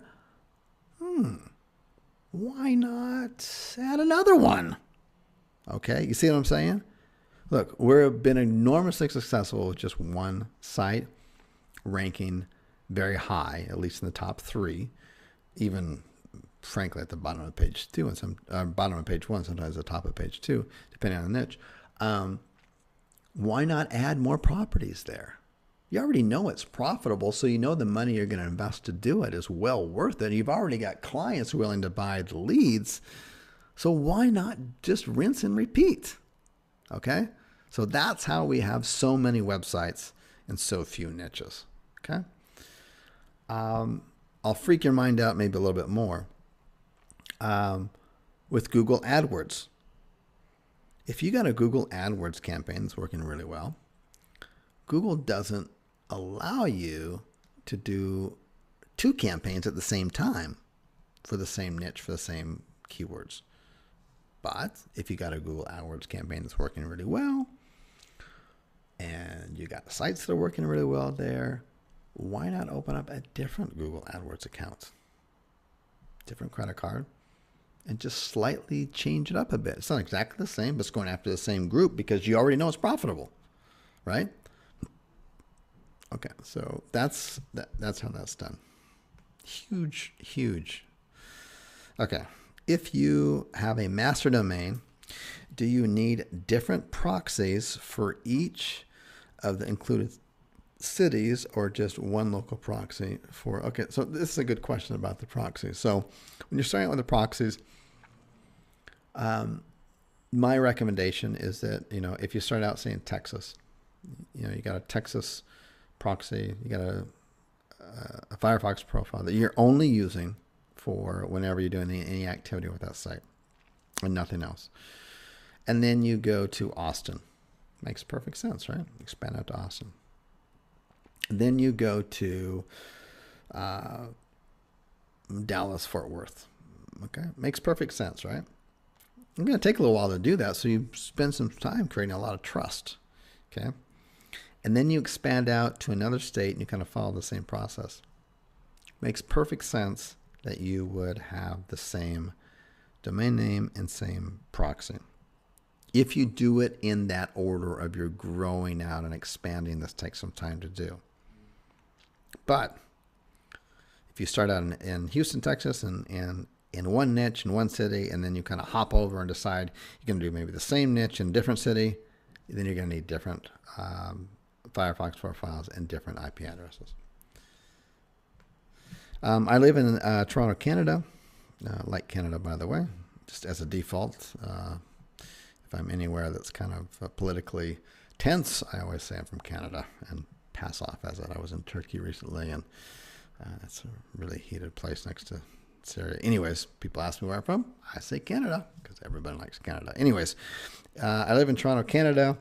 why not add another one? Okay, you see what I'm saying? Look, we've been enormously successful with just one site ranking very high, at least in the top 3, even frankly at the bottom of page 2 and some bottom of page 1, sometimes the top of page 2, depending on the niche. Why not add more properties there? You already know it's profitable, so you know the money you're going to invest to do it is well worth it. You've already got clients willing to buy the leads, so why not just rinse and repeat? Okay? So that's how we have so many websites and so few niches. Okay? I'll freak your mind out maybe a little bit more with Google AdWords. If you got a Google AdWords campaign that's working really well, Google doesn't allow you to do 2 campaigns at the same time for the same niche, for the same keywords. But if you got a Google AdWords campaign that's working really well, and you got sites that are working really well there, why not open up a different Google AdWords account, different credit card, and just slightly change it up a bit? It's not exactly the same, but it's going after the same group because you already know it's profitable, right? Okay, so that's how that's done. Huge. Okay, if you have a master domain, do you need different proxies for each of the included cities or just one local proxy for? Okay, so this is a good question about the proxies. So when you're starting out with the proxies, my recommendation is that, if you start out saying Texas, you got a Texas proxy, you got a Firefox profile that you're only using for whenever you're doing any activity with that site and nothing else. And then you go to Austin. Makes perfect sense, right? Expand out to Austin. And then you go to Dallas, Fort Worth. Okay, makes perfect sense, right? It's going to take a little while to do that, so you spend some time creating a lot of trust. Okay, and then you expand out to another state and you kind of follow the same process. Makes perfect sense that you would have the same domain name and same proxy. If you do it in that order of your growing out and expanding, this takes some time to do. But if you start out in Houston, Texas, and in one niche in one city, and then you kind of hop over and decide you're going to do maybe the same niche in a different city, then you're going to need different Firefox profiles and different IP addresses. I live in Toronto, Canada. Like Canada, by the way, just as a default. If I'm anywhere that's kind of politically tense, I always say I'm from Canada and pass off as that. I was in Turkey recently, and it's a really heated place next to Syria. Anyways, people ask me where I'm from. I say Canada because everybody likes Canada. Anyways, I live in Toronto, Canada,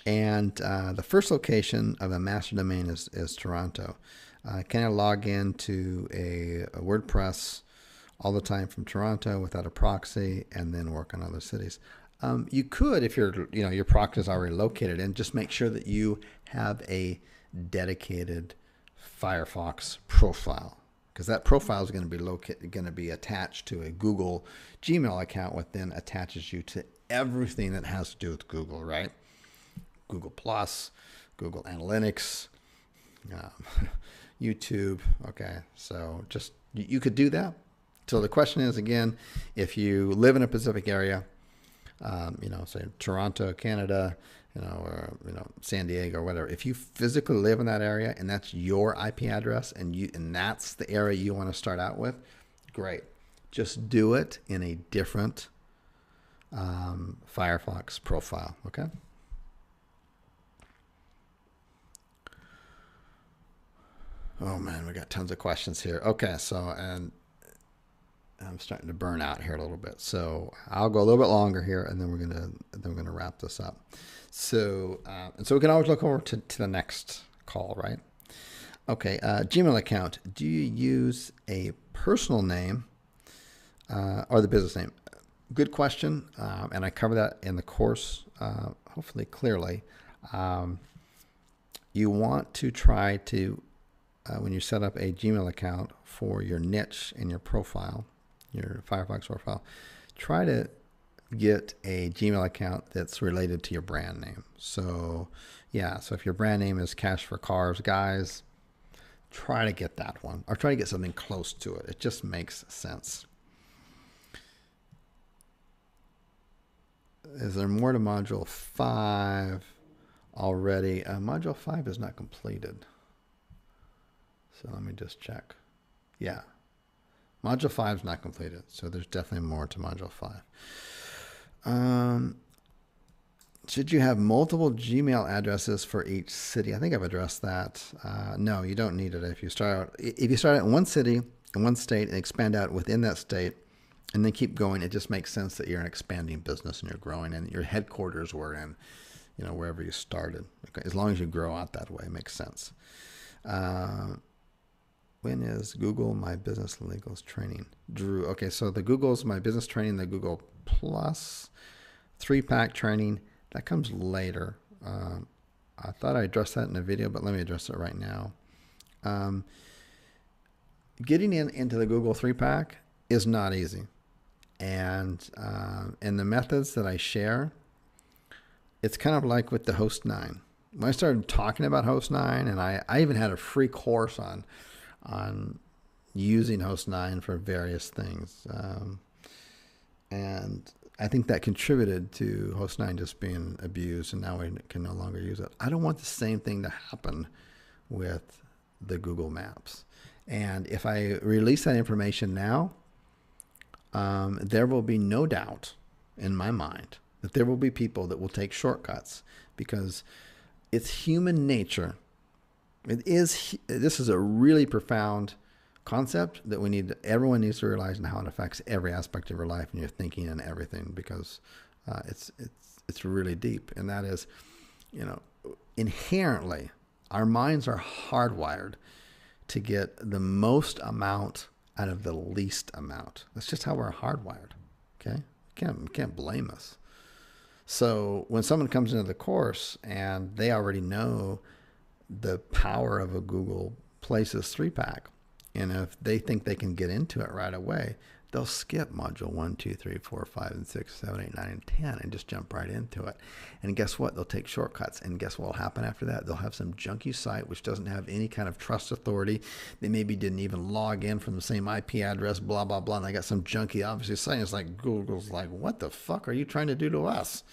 and the first location of a master domain is Toronto. Can I log into a WordPress all the time from Toronto without a proxy and then work on other cities? You could, if your proxy is already located, and just make sure that you have a dedicated Firefox profile, because that profile is going to be attached to a Google Gmail account, which then attaches you to everything that has to do with Google, right? Google Plus, Google Analytics, YouTube. Okay, so just you could do that. So the question is, again, if you live in a Pacific area, say Toronto, Canada, or San Diego or whatever. If you physically live in that area and that's your IP address and that's the area you want to start out with, great. Just do it in a different Firefox profile. Okay. Oh man, we got tons of questions here. Okay, and I'm starting to burn out here a little bit, so I'll go a little bit longer here, and then we're gonna wrap this up. So we can always look over to the next call, right? Okay, Gmail account. Do you use a personal name or the business name? Good question, and I cover that in the course, hopefully clearly. Um, you want to try to, when you set up a Gmail account for your niche and your profile, your Firefox profile, try to get a Gmail account that's related to your brand name. So, yeah, so if your brand name is Cash for Cars Guys, try to get that one, or try to get something close to it. It just makes sense. Is there more to Module 5 already? Module 5 is not completed. So let me just check. Yeah. Module 5 is not completed, so there's definitely more to Module 5. Should you have multiple Gmail addresses for each city? I think I've addressed that. No, you don't need it. If you start out in one city, in one state, and expand out within that state, and then keep going, it just makes sense that you're an expanding business and you're growing, and your headquarters were in, wherever you started. Okay. As long as you grow out that way, it makes sense. When is Google My Business Legals training? Drew. Okay, so the Google's My Business training, the Google Plus 3-pack training, that comes later. I thought I addressed that in a video, but let me address it right now. Getting into the Google 3-pack is not easy. And the methods that I share, it's kind of like with the Host 9. When I started talking about Host 9, and I even had a free course on using Host 9 for various things. And I think that contributed to Host 9 just being abused, and now we can no longer use it. I don't want the same thing to happen with the Google Maps. And if I release that information now, there will be no doubt in my mind that there will be people that will take shortcuts, because it's human nature. This is a really profound concept that everyone needs to realize, and how it affects every aspect of your life and your thinking and everything, because it's really deep. And that is, inherently, our minds are hardwired to get the most amount out of the least amount. That's just how we're hardwired. Okay, you can't blame us. So when someone comes into the course and they already know the power of a Google Places 3-pack, and if they think they can get into it right away, they'll skip module 1, 2, 3, 4, 5, and 6, 7, 8, 9, and 10 and just jump right into it. And guess what? They'll take shortcuts. And guess what will happen after that? They'll have some junky site which doesn't have any kind of trust authority. They maybe didn't even log in from the same IP address, blah, blah, blah. And they got some junky, obviously, site. It's like Google's like, what the fuck are you trying to do to us?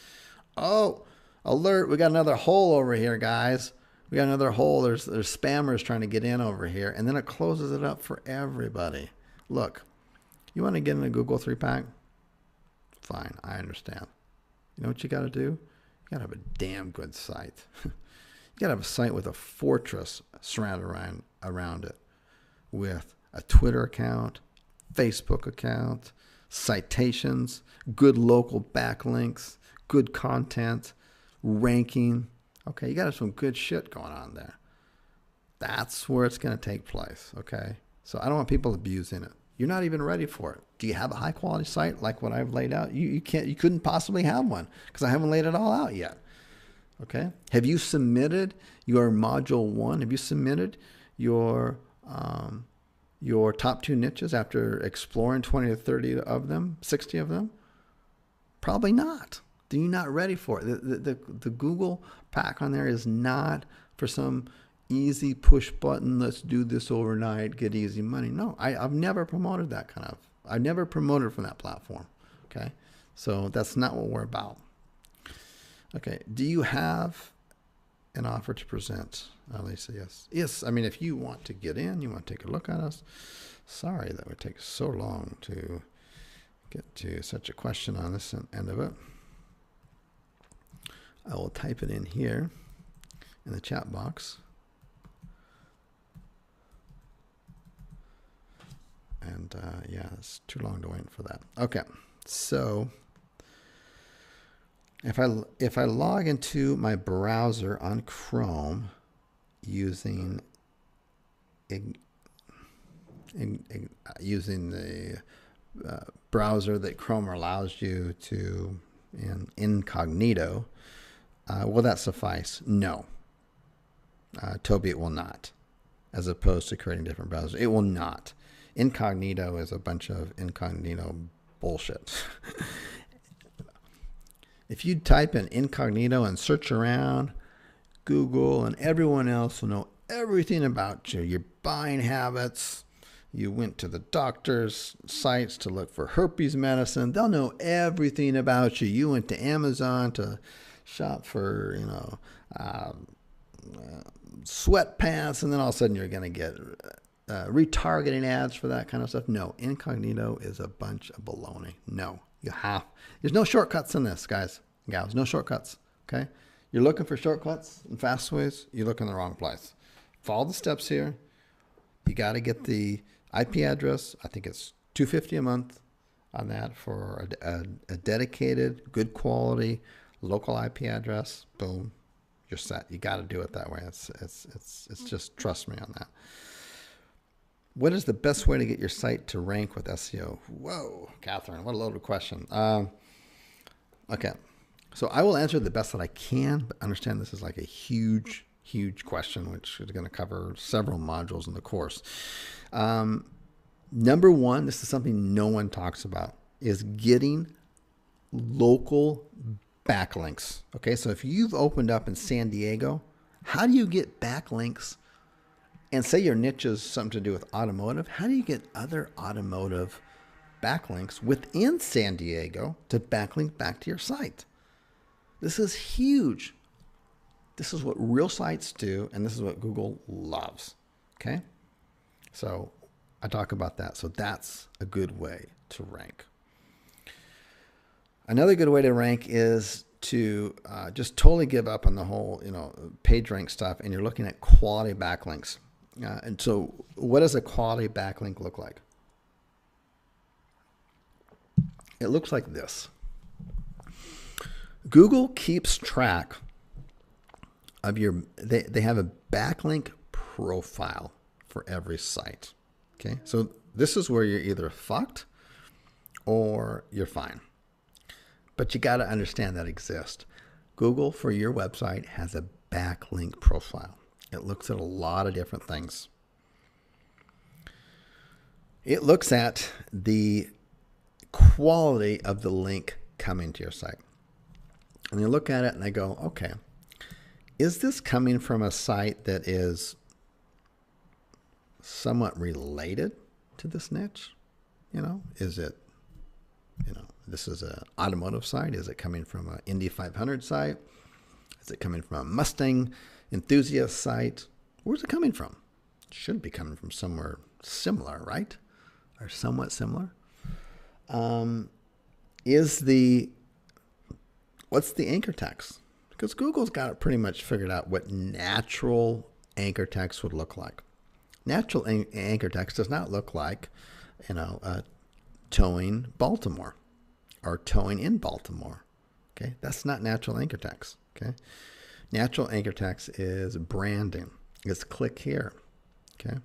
Oh, alert. We got another hole over here, guys. We got another hole. There's spammers trying to get in over here. And then it closes it up for everybody. Look, you want to get in a Google 3-pack? Fine, I understand. You know what you got to do? You got to have a damn good site. You got to have a site with a fortress surrounded around it, with a Twitter account, Facebook account, citations, good local backlinks, good content, ranking. Okay, you got to have some good shit going on there. That's where it's going to take place, okay? So I don't want people abusing it. You're not even ready for it. Do you have a high quality site like what I've laid out? You couldn't possibly have one, because I haven't laid it all out yet. Okay? Have you submitted your module 1? Have you submitted your top 2 niches after exploring 20 to 30 of them, 60 of them? Probably not. Then you're not ready for it. The Google pack on there is not for some easy push button, let's do this overnight, get easy money. No, I've never promoted that kind of. I've never promoted from that platform. Okay, so that's not what we're about. Okay, do you have an offer to present? Lisa, yes. Yes, I mean, if you want to get in, you want to take a look at us. Sorry that would take so long to get to such a question on this end of it. I will type it in here in the chat box. And yeah, it's too long to wait for that. Okay, so if I log into my browser on Chrome using using the browser that Chrome allows you to in incognito, will that suffice? No. Toby, it will not. As opposed to creating different browsers, it will not. Incognito is a bunch of incognito bullshit. If you type in incognito and search around, Google and everyone else will know everything about you. Your buying habits. You went to the doctor's sites to look for herpes medicine. They'll know everything about you. You went to Amazon to shop for, sweatpants, and then all of a sudden you're going to get retargeting ads for that kind of stuff. No, incognito is a bunch of baloney. No, there's no shortcuts in this, guys and gals. No shortcuts. Okay, you're looking for shortcuts and fast ways. You look in the wrong place. Follow the steps here. You got to get the IP address. I think it's $250 a month on that for a dedicated, good quality local IP address. Boom, you're set. You got to do it that way. It's just trust me on that. What is the best way to get your site to rank with SEO? Whoa, Catherine, what a loaded question. Okay, so I will answer the best that I can, but understand this is like a huge question, which is going to cover several modules in the course. Number one, this is something no one talks about, is getting local backlinks. Okay, so if you've opened up in San Diego, how do you get backlinks? And say your niche is something to do with automotive, how do you get other automotive backlinks within San Diego to backlink back to your site? This is huge. This is what real sites do, and this is what Google loves. Okay? So I talk about that. So that's a good way to rank. Another good way to rank is to just totally give up on the whole, page rank stuff, and you're looking at quality backlinks. And so what does a quality backlink look like? It looks like this. Google keeps track of they have a backlink profile for every site. Okay, so this is where you're either fucked or you're fine. But you got to understand that exists. Google for your website has a backlink profile. It looks at a lot of different things. It looks at the quality of the link coming to your site. And you look at it and they go, okay, is this coming from a site that is somewhat related to this niche? Is it, this is an automotive site. Is it coming from an Indy 500 site? Is it coming from a Mustang enthusiast site? Where's it coming from? It should be coming from somewhere similar, right? Or somewhat similar. What's the anchor text? Because Google's got it pretty much figured out what natural anchor text would look like. Natural anchor text does not look like, towing Baltimore or towing in Baltimore. Okay, that's not natural anchor text. Okay, natural anchor text is branding. It's click here. Okay,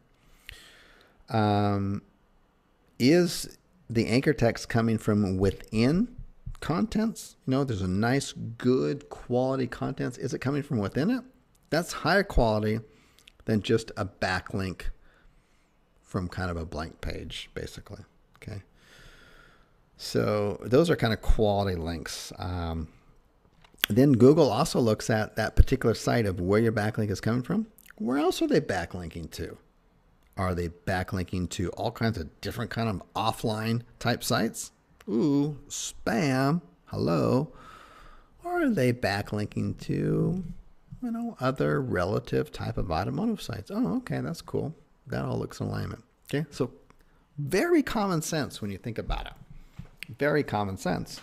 is the anchor text coming from within contents? There's a nice, good quality contents. Is it coming from within it? That's higher quality than just a backlink from kind of a blank page, basically. Okay. So those are kind of quality links. Then Google also looks at that particular site of where your backlink is coming from. Where else are they backlinking to? Are they backlinking to all kinds of different kind of offline type sites? Ooh, spam. Hello. Or are they backlinking to, other relative type of automotive sites? Oh, okay, that's cool. That all looks in alignment. Okay, so very common sense when you think about it. Very common sense.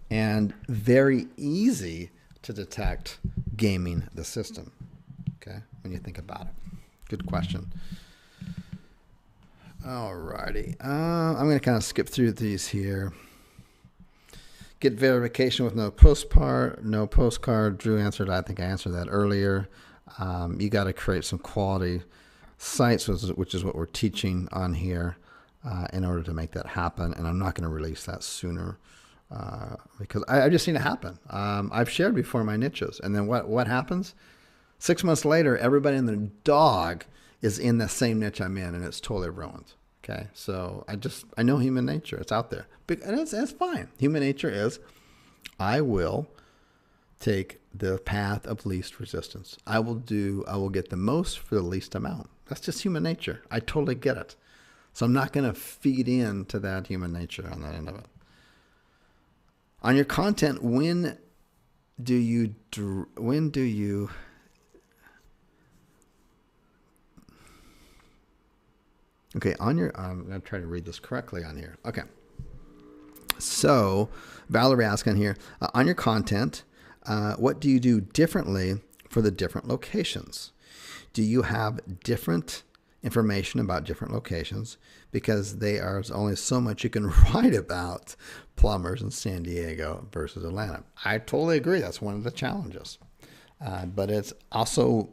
And very easy to detect gaming the system. Okay, when you think about it. Good question. Alrighty. I'm going to kind of skip through these here. Get verification with no postcard. Drew answered. I think I answered that earlier. You got to create some quality sites, which is what we're teaching on here in order to make that happen. And I'm not going to release that sooner because I've just seen it happen. I've shared before my niches. And then what happens? 6 months later, everybody and their dog is in the same niche I'm in, and it's totally ruined. Okay, so I know human nature. It's out there, and it's fine. Human nature is, I will take the path of least resistance. I will get the most for the least amount. That's just human nature. I totally get it. So I'm not going to feed into that human nature on that end of it. On your content, when do you okay, on your, I'm going to try to read this correctly on here. Okay. So Valerie asking here, on your content, what do you do differently for the different locations? Do you have different information about different locations? Because there's only so much you can write about plumbers in San Diego versus Atlanta. I totally agree. That's one of the challenges. But it's also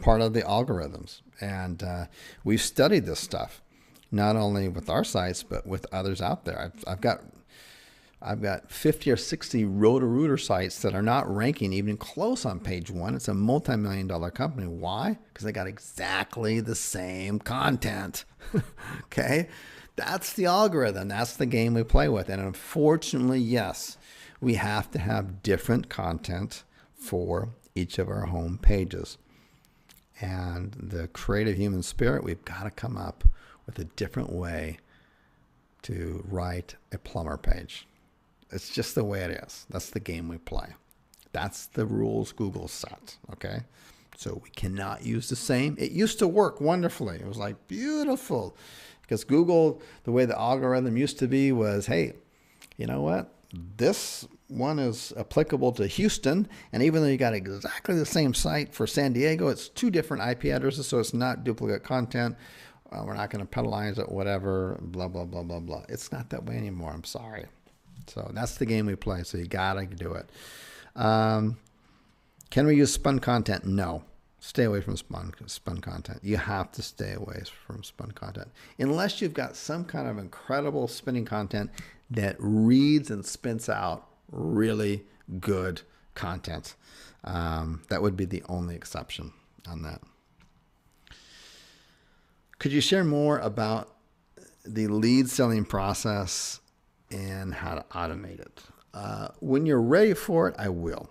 part of the algorithms. And we've studied this stuff, not only with our sites, but with others out there. I've got 50 or 60 Roto-Rooter sites that are not ranking even close on page one. It's a multi-million-dollar company. Why? Because they got exactly the same content. Okay? That's the algorithm. That's the game we play with. And unfortunately, yes, we have to have different content for each of our home pages. And the creative human spirit, we've got to come up with a different way to write a plumber page. It's just the way it is. That's the game we play. That's the rules Google set, okay? So we cannot use the same. It used to work wonderfully. It was like beautiful. Because Google, the way the algorithm used to be was, hey, you know what? This one is applicable to Houston, and even though you got exactly the same site for San Diego, it's two different IP addresses, so it's not duplicate content. We're not going to penalize it, whatever, blah, blah, blah, blah, blah. It's not that way anymore. I'm sorry. So that's the game we play, so you got to do it. Can we use spun content? No. Stay away from spun content. You have to stay away from spun content. Unless you've got some kind of incredible spinning content that reads and spits out really good content. That would be the only exception on that. Could you share more about the lead selling process and how to automate it? When you're ready for it, I will.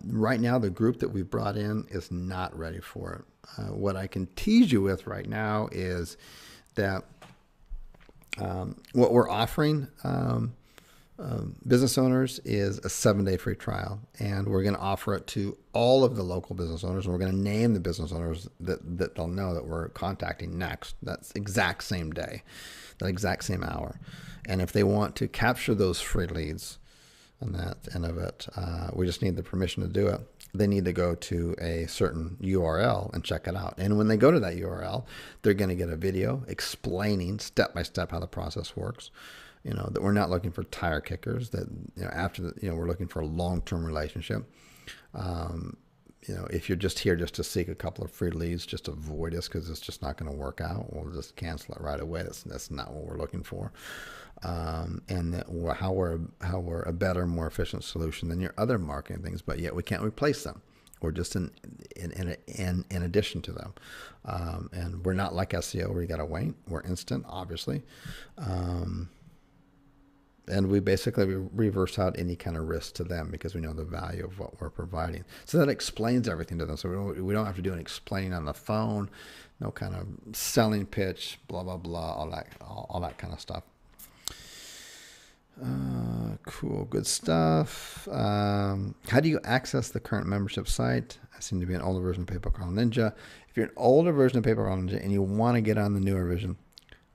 Right now, the group that we brought in is not ready for it. What I can tease you with right now is that what we're offering business owners is a 7-day free trial, and we're going to offer it to all of the local business owners, and we're going to name the business owners that they'll know that we're contacting next. That's exact same day, that exact same hour. And if they want to capture those free leads on that end of it, we just need the permission to do it. They need to go to a certain URL and check it out. And when they go to that URL, they're going to get a video explaining step by step how the process works. You know, that we're not looking for tire kickers, that, you know, after the, you know, we're looking for a long-term relationship. You know, if you're just here just to seek a couple of free leads, just avoid us because it's just not going to work out. We'll just cancel it right away. That's not what we're looking for. And that how we're a better, more efficient solution than your other marketing things, but yet we can't replace them. We're just in addition to them. And we're not like SEO where you got to wait. We're instant, obviously. And we basically reverse out any kind of risk to them because we know the value of what we're providing. So that explains everything to them. So we don't have to do an explaining on the phone, no kind of selling pitch, blah, blah, blah, all that kind of stuff. Cool, good stuff. How do you access the current membership site? I seem to be an older version of PayPal Ninja. If you're an older version of PayPal Ninja and you want to get on the newer version,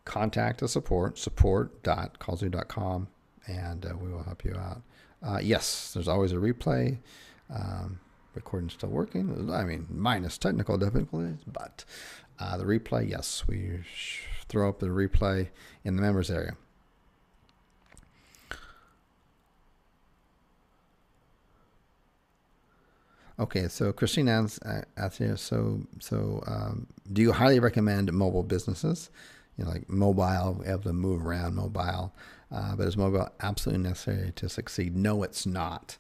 contact the support.callzoo.com. And we will help you out. Yes, there's always a replay. Recording's still working. I mean, minus technical difficulties, but the replay, yes, we throw up the replay in the members area. Okay, so Christine asks you, do you highly recommend mobile businesses? You know, like mobile, able to move around, mobile. But is mobile absolutely necessary to succeed? No, it's not.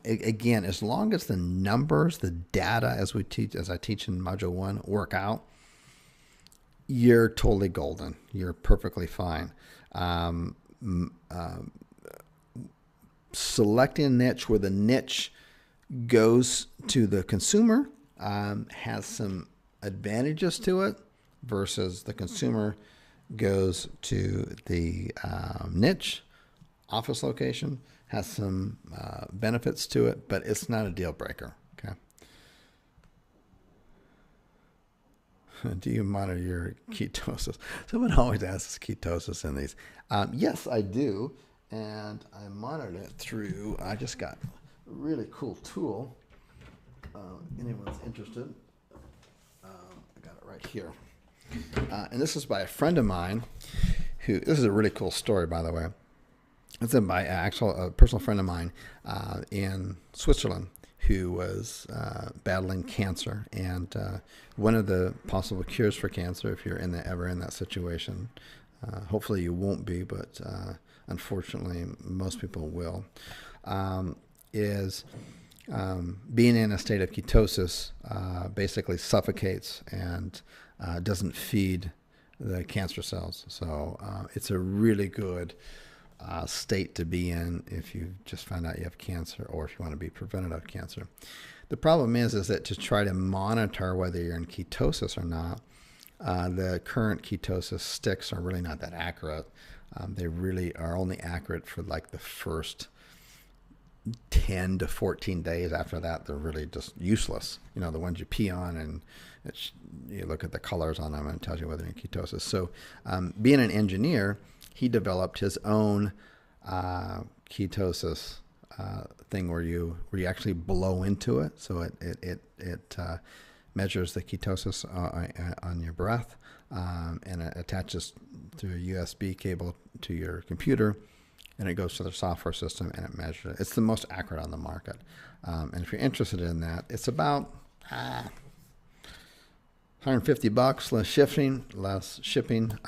Again, as long as the numbers, the data, as I teach in Module 1, work out, you're totally golden. You're perfectly fine. Um, Selecting a niche where the niche goes to the consumer has some advantages to it versus the consumer goes to the niche office location has some benefits to it, but it's not a deal breaker. Okay. Do you monitor your ketosis? Someone always asks ketosis in these. Yes, I do. And I monitor it through, I just got a really cool tool. Anyone's interested, I got it right here. And this is by a friend of mine this is a really cool story, by the way. It's by a personal friend of mine in Switzerland who was battling cancer. And one of the possible cures for cancer, if you're ever in that situation, hopefully you won't be, but unfortunately most people will, is being in a state of ketosis basically suffocates and doesn't feed the cancer cells. So it's a really good state to be in if you just found out you have cancer or if you want to be prevented of cancer. The problem is that to try to monitor whether you're in ketosis or not, the current ketosis sticks are really not that accurate. They really are only accurate for like the first 10 to 14 days. After that, they're really just useless. You know, the ones you pee on and you look at the colors on them and it tells you whether you're in ketosis. So being an engineer, he developed his own ketosis thing where you actually blow into it. So it measures the ketosis on your breath, and it attaches through a USB cable to your computer, and it goes to the software system and it measures it. It's the most accurate on the market. And if you're interested in that, it's about $150 less shipping,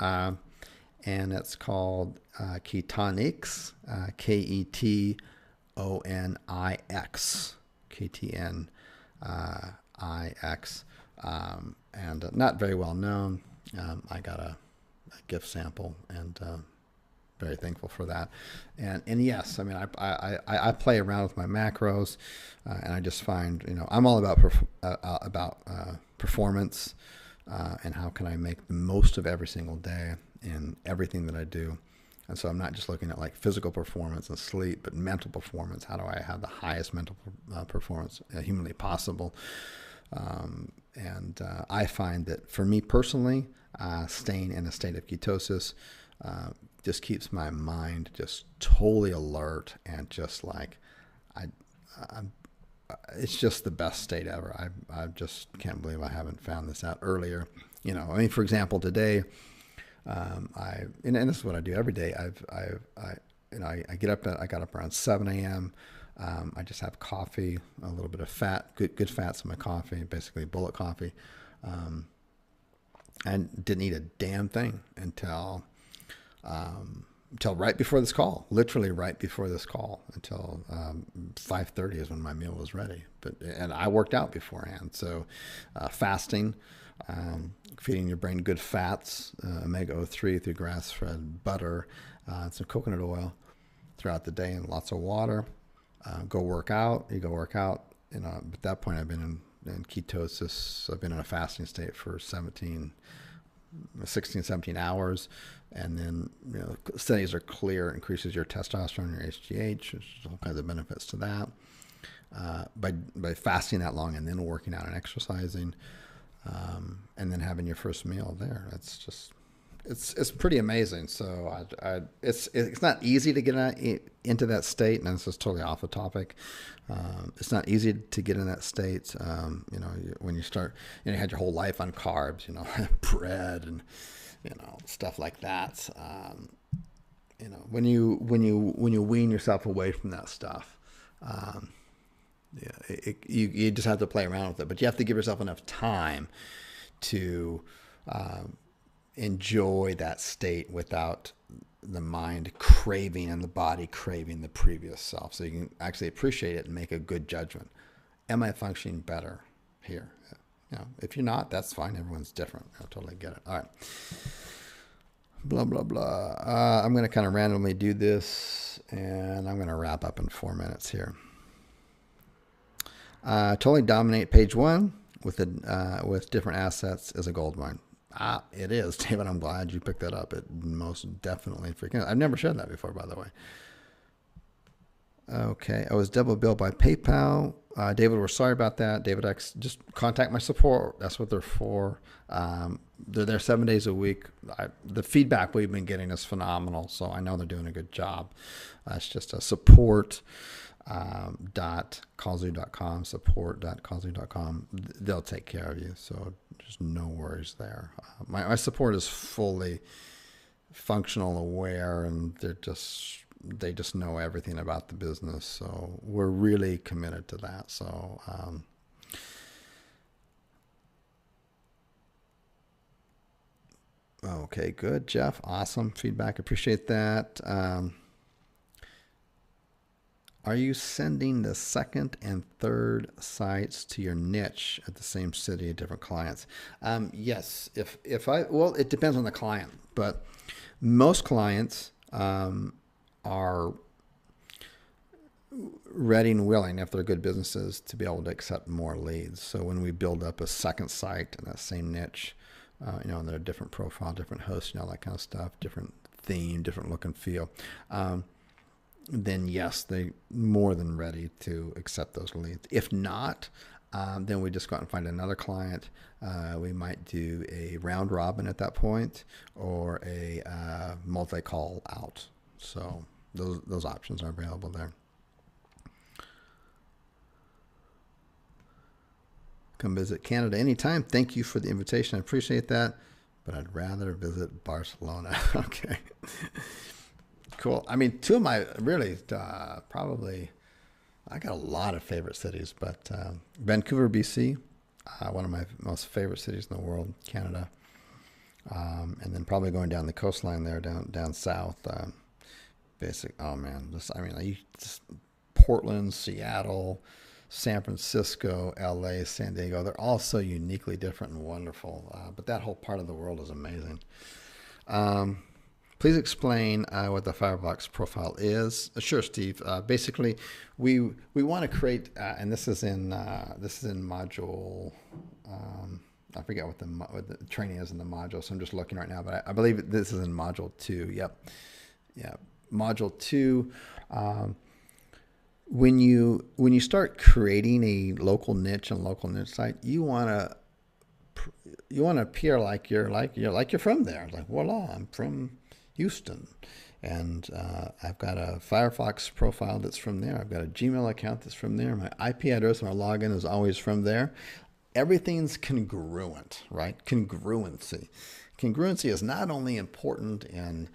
and it's called Qzx920 K-E-T-O-N-I-X, K-T-N-I-X, and not very well known. I got a gift sample and very thankful for that. And yes, I mean, I play around with my macros, and I just find, you know, I'm all about performance, and how can I make the most of every single day in everything that I do. And so I'm not just looking at like physical performance and sleep, but mental performance. How do I have the highest mental performance humanly possible? And I find that for me personally, staying in a state of ketosis just keeps my mind just totally alert and just like it's just the best state ever. I just can't believe I haven't found this out earlier. You know, I mean, for example, today, and this is what I do every day. I get up. I got up around 7 a.m. I just have coffee, a little bit of fat, good fats in my coffee, basically bullet coffee. And didn't eat a damn thing until right before this call, literally right before this call, until 5:30 is when my meal was ready. And I worked out beforehand. So fasting, feeding your brain good fats, omega-3 through grass-fed butter, some coconut oil throughout the day, and lots of water. Go work out. You go work out. You know, at that point, I've been in ketosis. I've been in a fasting state for 16, 17 hours. And then, you know, studies are clear. It increases your testosterone, your HGH. There's all kinds of benefits to that. By fasting that long and then working out and exercising, and then having your first meal there, it's just, it's pretty amazing. So it's not easy to get into that state, and this is totally off the topic. It's not easy to get in that state. You know, when you start, you know, you had your whole life on carbs, you know, bread and, you know, stuff like that. You know, when you wean yourself away from that stuff, you just have to play around with it, but you have to give yourself enough time to enjoy that state without the mind craving and the body craving the previous self. So you can actually appreciate it and make a good judgment. Am I functioning better here? If you're not, that's fine. Everyone's different. I totally get it. All right. Blah, blah, blah. I'm going to kind of randomly do this, and I'm going to wrap up in 4 minutes here. Totally dominate page 1 with different assets is a gold mine. It is, David. I'm glad you picked that up. It most definitely freaking. I've never shared that before, by the way. Okay, I was double billed by PayPal. David, we're sorry about that. David X, just contact my support. That's what they're for. They're there 7 days a week. The feedback we've been getting is phenomenal, so I know they're doing a good job. It's just a support.qzx920.com, support.qzx920.com. They'll take care of you, so just no worries there. My support is fully functional, aware, and they just know everything about the business. So we're really committed to that. So, okay, good. Jeff, awesome feedback. Appreciate that. Are you sending the second and third sites to your niche at the same city, different clients? Yes. Well, it depends on the client, but most clients, are ready and willing, if they're good businesses, to be able to accept more leads. So when we build up a second site in that same niche, and they're a different profile, different host, all that kind of stuff, different theme, different look and feel, then yes, they more than ready to accept those leads. If not, then we just go out and find another client. We might do a round robin at that point, or a multi-call out. So those options are available there. Come visit Canada anytime. Thank you for the invitation. I appreciate that, but I'd rather visit Barcelona. Okay. Cool. I mean, two of my really probably, I got a lot of favorite cities, but Vancouver, BC, one of my most favorite cities in the world, Canada. And then probably going down the coastline there, down south. Portland, Seattle, San Francisco, LA, San Diego. They're all so uniquely different and wonderful. But that whole part of the world is amazing. Please explain what the Firebox profile is. Sure, Steve. Basically, we want to create, and this is in module. I forget what the training is in the module, so I'm just looking right now. But I believe this is in module 2. Yep. Module 2. When you start creating a local niche and local niche site, you want to appear like you're from there. Like, voila, I'm from Houston, and I've got a Firefox profile that's from there. I've got a Gmail account that's from there. My IP address and my login is always from there. Everything's congruent, right? Congruency. Congruency is not only important in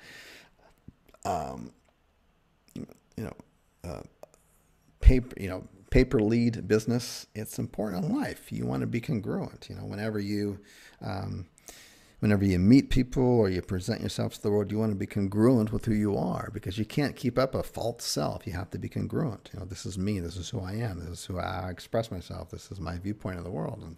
paper lead business. It's important in life. You want to be congruent. Whenever you meet people or you present yourself to the world, you want to be congruent with who you are, because you can't keep up a false self. You have to be congruent. This is me. This is who I am. This is who I express myself. This is my viewpoint of the world.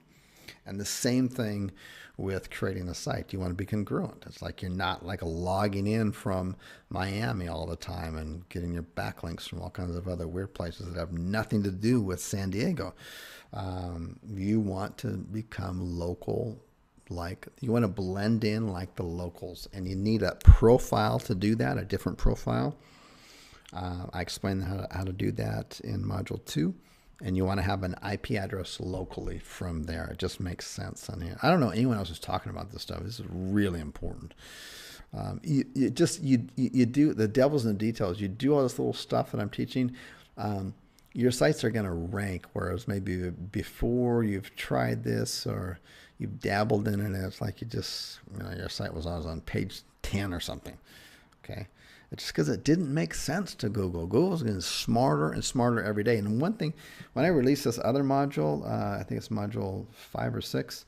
And the same thing with creating a site. You want to be congruent. It's like you're not like logging in from Miami all the time and getting your backlinks from all kinds of other weird places that have nothing to do with San Diego. You want to become local. You want to blend in like the locals, and you need a profile to do that, a different profile. I explained how to do that in module 2. And you want to have an IP address locally from there. It just makes sense on here. I don't know anyone else who's talking about this stuff. This is really important. You do the devil's in the details. You do all this little stuff that I'm teaching. Your sites are going to rank, whereas maybe before you've tried this or you've dabbled in it, it's like your site was always on page 10 or something. Okay. It's just because it didn't make sense to Google. Google's getting smarter and smarter every day. And one thing, when I released this other module, I think it's module 5 or 6,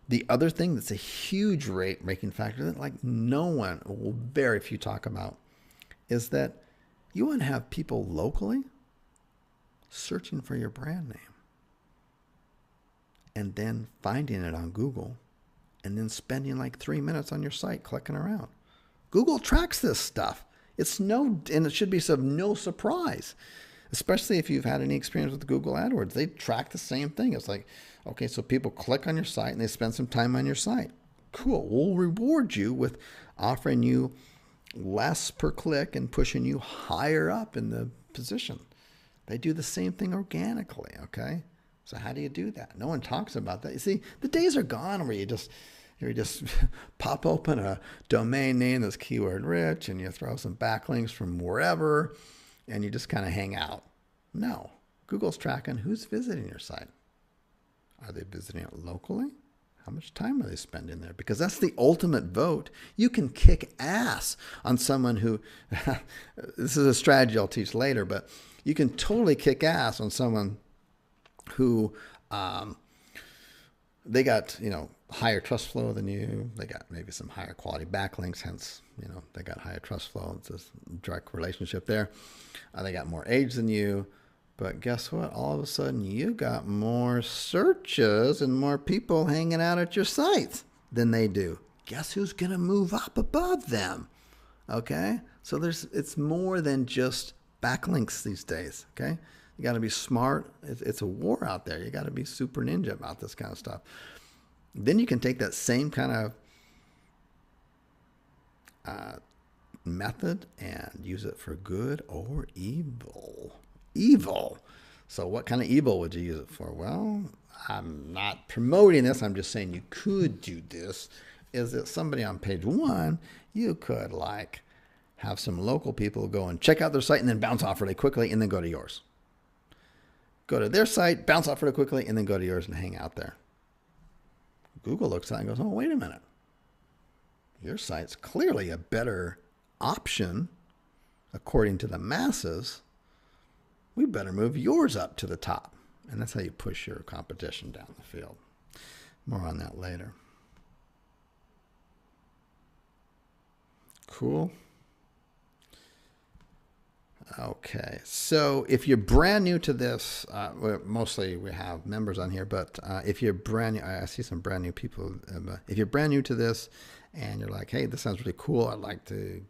the other thing that's a huge rate making factor that like no one, or very few talk about, is that you want to have people locally searching for your brand name and then finding it on Google and then spending like 3 minutes on your site clicking around. Google tracks this stuff. And it should be of no surprise, especially if you've had any experience with Google AdWords. They track the same thing. It's like, okay, so people click on your site and they spend some time on your site. Cool. We'll reward you with offering you less per click and pushing you higher up in the position. They do the same thing organically, okay? So how do you do that? No one talks about that. You see, the days are gone where you just pop open a domain name that's keyword rich and you throw some backlinks from wherever and you just kind of hang out. No, Google's tracking who's visiting your site. Are they visiting it locally? How much time are they spending there? Because that's the ultimate vote. You can kick ass on someone who, this is a strategy I'll teach later, but you can totally kick ass on someone who, they got, higher trust flow than you. They got maybe some higher quality backlinks, hence, they got higher trust flow. It's a direct relationship there. They got more age than you. But guess what? All of a sudden, you got more searches and more people hanging out at your site than they do. Guess who's going to move up above them? Okay? So it's more than just backlinks these days. Okay? You got to be smart. It's a war out there. You got to be super ninja about this kind of stuff. Then you can take that same kind of method and use it for good or evil. Evil. So what kind of evil would you use it for? Well, I'm not promoting this. I'm just saying you could do this. Is that somebody on page 1, you could like have some local people go and check out their site and then bounce off really quickly and then go to yours. Go to their site, bounce off really quickly, and then go to yours and hang out there. Google looks at it and goes, oh, wait a minute. Your site's clearly a better option according to the masses. We better move yours up to the top. And that's how you push your competition down the field. More on that later. Cool. Okay, so if you're brand new to this, mostly we have members on here, but if you're brand new, I see some brand new people. If you're brand new to this and you're like, hey, this sounds really cool, I'd like to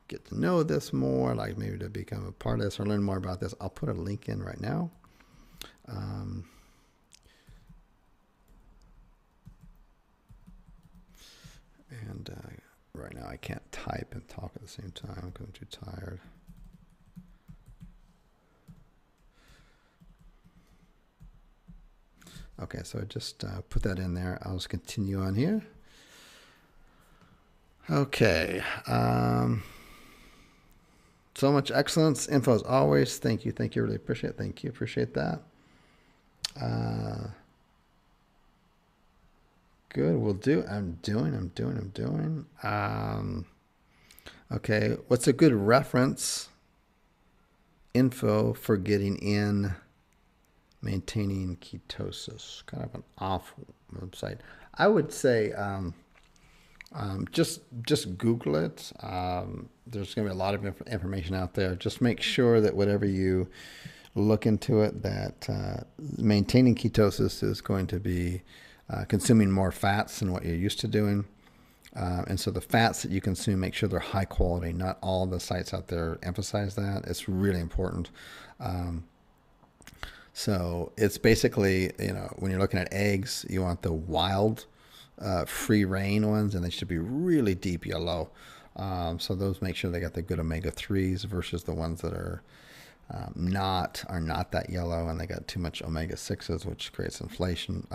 get to know this more, like maybe to become a part of this or learn more about this, I'll put a link in right now. Right now I can't type and talk at the same time because I'm too tired. Okay, so I just put that in there. I'll just continue on here. Okay. So much excellence. Info as always. Thank you. Thank you. Really appreciate it. Thank you. Appreciate that. Good. We'll do. I'm doing. Okay. What's a good reference info for getting in maintaining ketosis? Kind of an off website. I would say just Google it. There's going to be a lot of information out there. Just make sure that whatever you look into it, that maintaining ketosis is going to be consuming more fats than what you're used to doing. And so the fats that you consume, make sure they're high quality. Not all the sites out there emphasize that. It's really important. So it's basically, when you're looking at eggs, you want the wild, free range ones, and they should be really deep yellow. So those make sure they got the good omega-3s versus the ones that are not that yellow and they got too much omega-6s, which creates inflammation,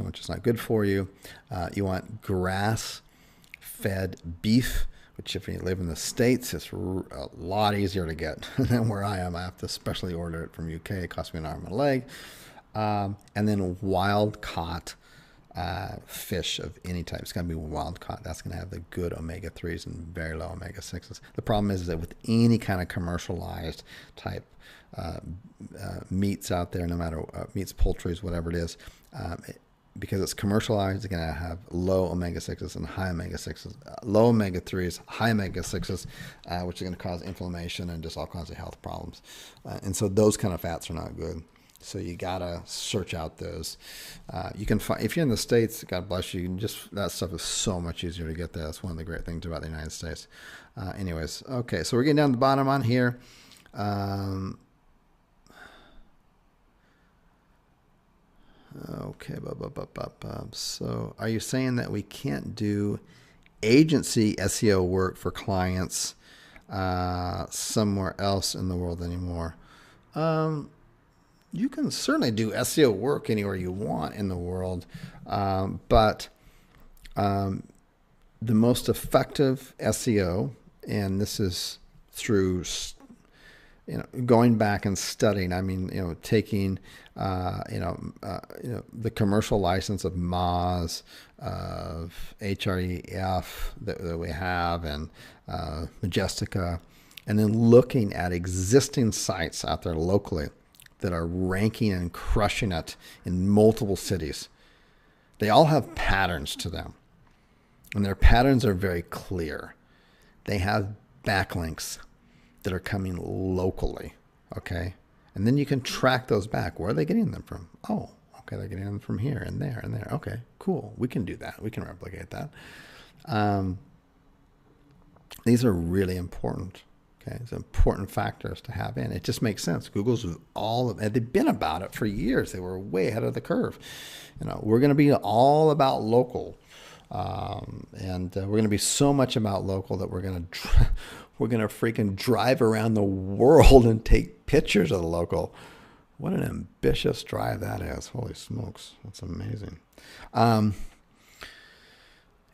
which is not good for you. You want grass-fed beef, which if you live in the States, it's a lot easier to get than where I am. I have to specially order it from UK. It costs me an arm and a leg. And then wild-caught fish of any type. It's going to be wild caught. That's going to have the good omega-3s and very low omega-6s. The problem is that with any kind of commercialized type meats out there, no matter meats, poultries, whatever it is, because it's commercialized, it's going to have low omega-6s and high omega-6s, low omega-3s, high omega-6s, which are going to cause inflammation and just all kinds of health problems. And so those kind of fats are not good. So you gotta search out those. You can find, if you're in the States, God bless you, that stuff is so much easier to get there. That's one of the great things about the United States. Anyways, okay, so we're getting down to the bottom on here. Okay, so are you saying that we can't do agency SEO work for clients somewhere else in the world anymore? You can certainly do SEO work anywhere you want in the world, but the most effective SEO, and this is through going back and studying. I mean, taking the commercial license of Moz, of HREF that we have, and Majestica, and then looking at existing sites out there locally that are ranking and crushing it in multiple cities. They all have patterns to them, and their patterns are very clear. They have backlinks that are coming locally, okay? And then you can track those back. Where are they getting them from? Oh, okay, they're getting them from here and there and there. Okay, cool. We can do that. We can replicate that. These are really important. Okay, it's important factors to have in. It just makes sense. Google's they've been about it for years. They were way ahead of the curve. We're going to be all about local, and we're going to be so much about local that we're going to freaking drive around the world and take pictures of the local. What an ambitious drive that is! Holy smokes, that's amazing.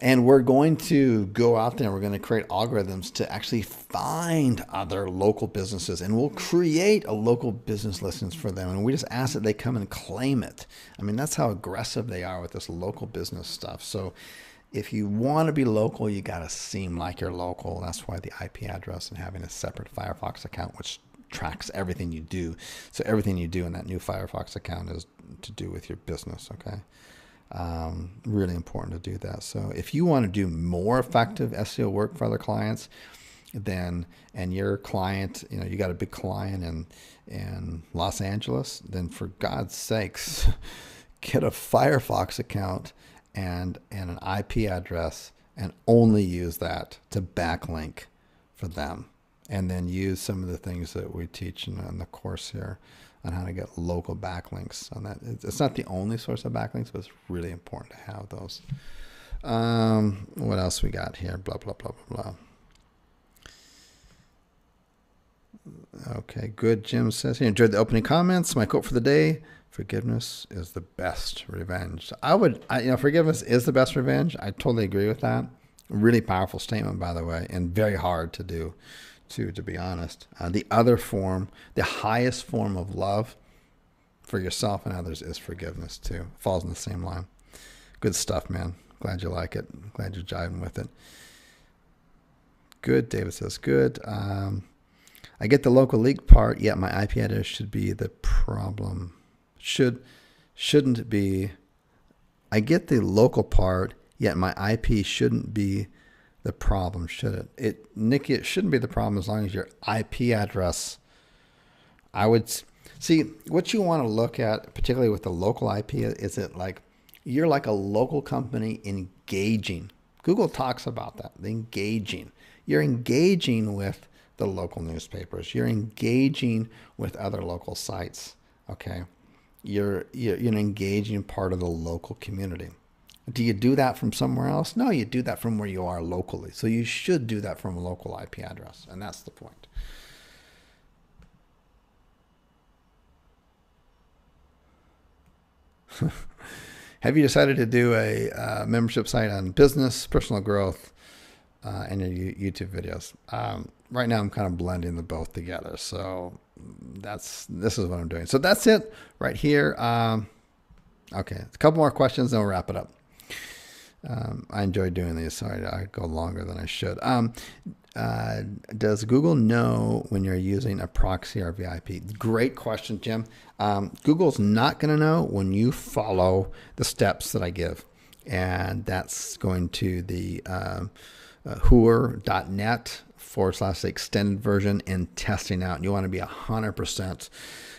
And we're going to go out there and we're going to create algorithms to actually find other local businesses, and we'll create a local business listings for them. And we just ask that they come and claim it. I mean, that's how aggressive they are with this local business stuff. So if you want to be local, you got to seem like you're local. That's why the IP address and having a separate Firefox account, which tracks everything you do. So everything you do in that new Firefox account is to do with your business, okay? Really important to do that. So if you want to do more effective SEO work for other clients, and your client, you got a big client in Los Angeles, then for God's sakes, get a Firefox account and an IP address and only use that to backlink for them. And then use some of the things that we teach in the course here on how to get local backlinks on that. It's not the only source of backlinks, but it's really important to have those. What else we got here? Blah, blah, blah, blah, blah. Okay, good. Jim says he enjoyed the opening comments. My quote for the day: forgiveness is the best revenge. Forgiveness is the best revenge. I totally agree with that. Really powerful statement, by the way, and very hard to do. To be honest, the other form, the highest form of love for yourself and others is forgiveness too. Falls in the same line. Good stuff, man. Glad you like it. Glad you're jiving with it. Good. David says good. I get the local leak part, yet my IP address should be the problem. Shouldn't be. I get the local part, yet my IP shouldn't be the problem, should it? Nikki, it shouldn't be the problem as long as your IP address. I would see what you want to look at, particularly with the local IP, is it like you're like a local company engaging. Google talks about that, the engaging. You're engaging with the local newspapers. You're engaging with other local sites. Okay, you're an engaging part of the local community. Do you do that from somewhere else? No, you do that from where you are locally. So you should do that from a local IP address, and that's the point. Have you decided to do a membership site on business, personal growth, and your YouTube videos? Right now, I'm kind of blending the both together. So this is what I'm doing. So that's it right here. Okay, a couple more questions, then we'll wrap it up. I enjoy doing these, so I go longer than I should. Does Google know when you're using a proxy or VIP? Great question, Jim. Google's not going to know when you follow the steps that I give. And that's going to the hooer.net/extended version and testing out. And you want to be 100%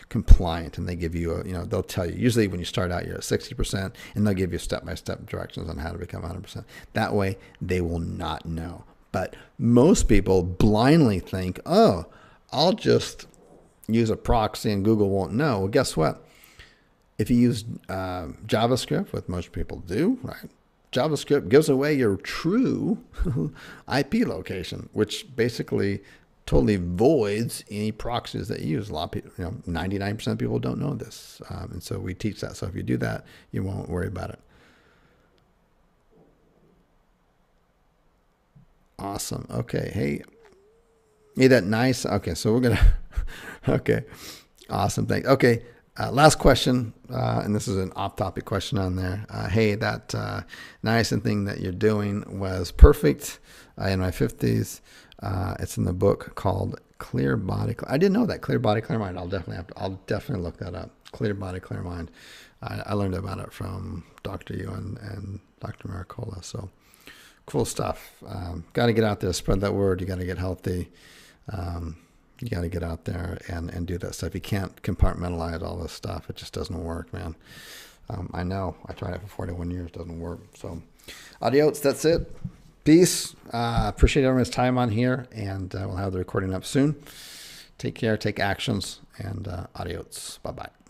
compliant, and they give you they'll tell you, usually when you start out you're at 60%, and they'll give you step-by-step directions on how to become 100%. That way they will not know. But most people blindly think, oh, I'll just use a proxy and Google won't know. Well, guess what? If you use JavaScript, what most people do, right? JavaScript gives away your true IP location, which basically totally voids any proxies that you use. A lot of people, 99% of people don't know this. And so we teach that. So if you do that, you won't worry about it. Awesome. Okay. Hey, ain't that nice? Okay. So we're going to, okay. Awesome. Thanks. Okay. Last question. And this is an off-topic question on there. Hey, that niacin thing that you're doing was perfect in my 50s. It's in the book called Clear Body. I didn't know that. Clear Body, Clear Mind. I'll definitely look that up. Clear Body, Clear Mind. I learned about it from Dr. Yu and Dr. Maricola. So cool stuff. Got to get out there, spread that word. You got to get healthy. You got to get out there and do that stuff. You can't compartmentalize all this stuff. It just doesn't work, man. I know. I tried it for 41 years. It doesn't work. So adios. That's it. Peace. Appreciate everyone's time on here, and we'll have the recording up soon. Take care. Take actions, and adios. Bye-bye.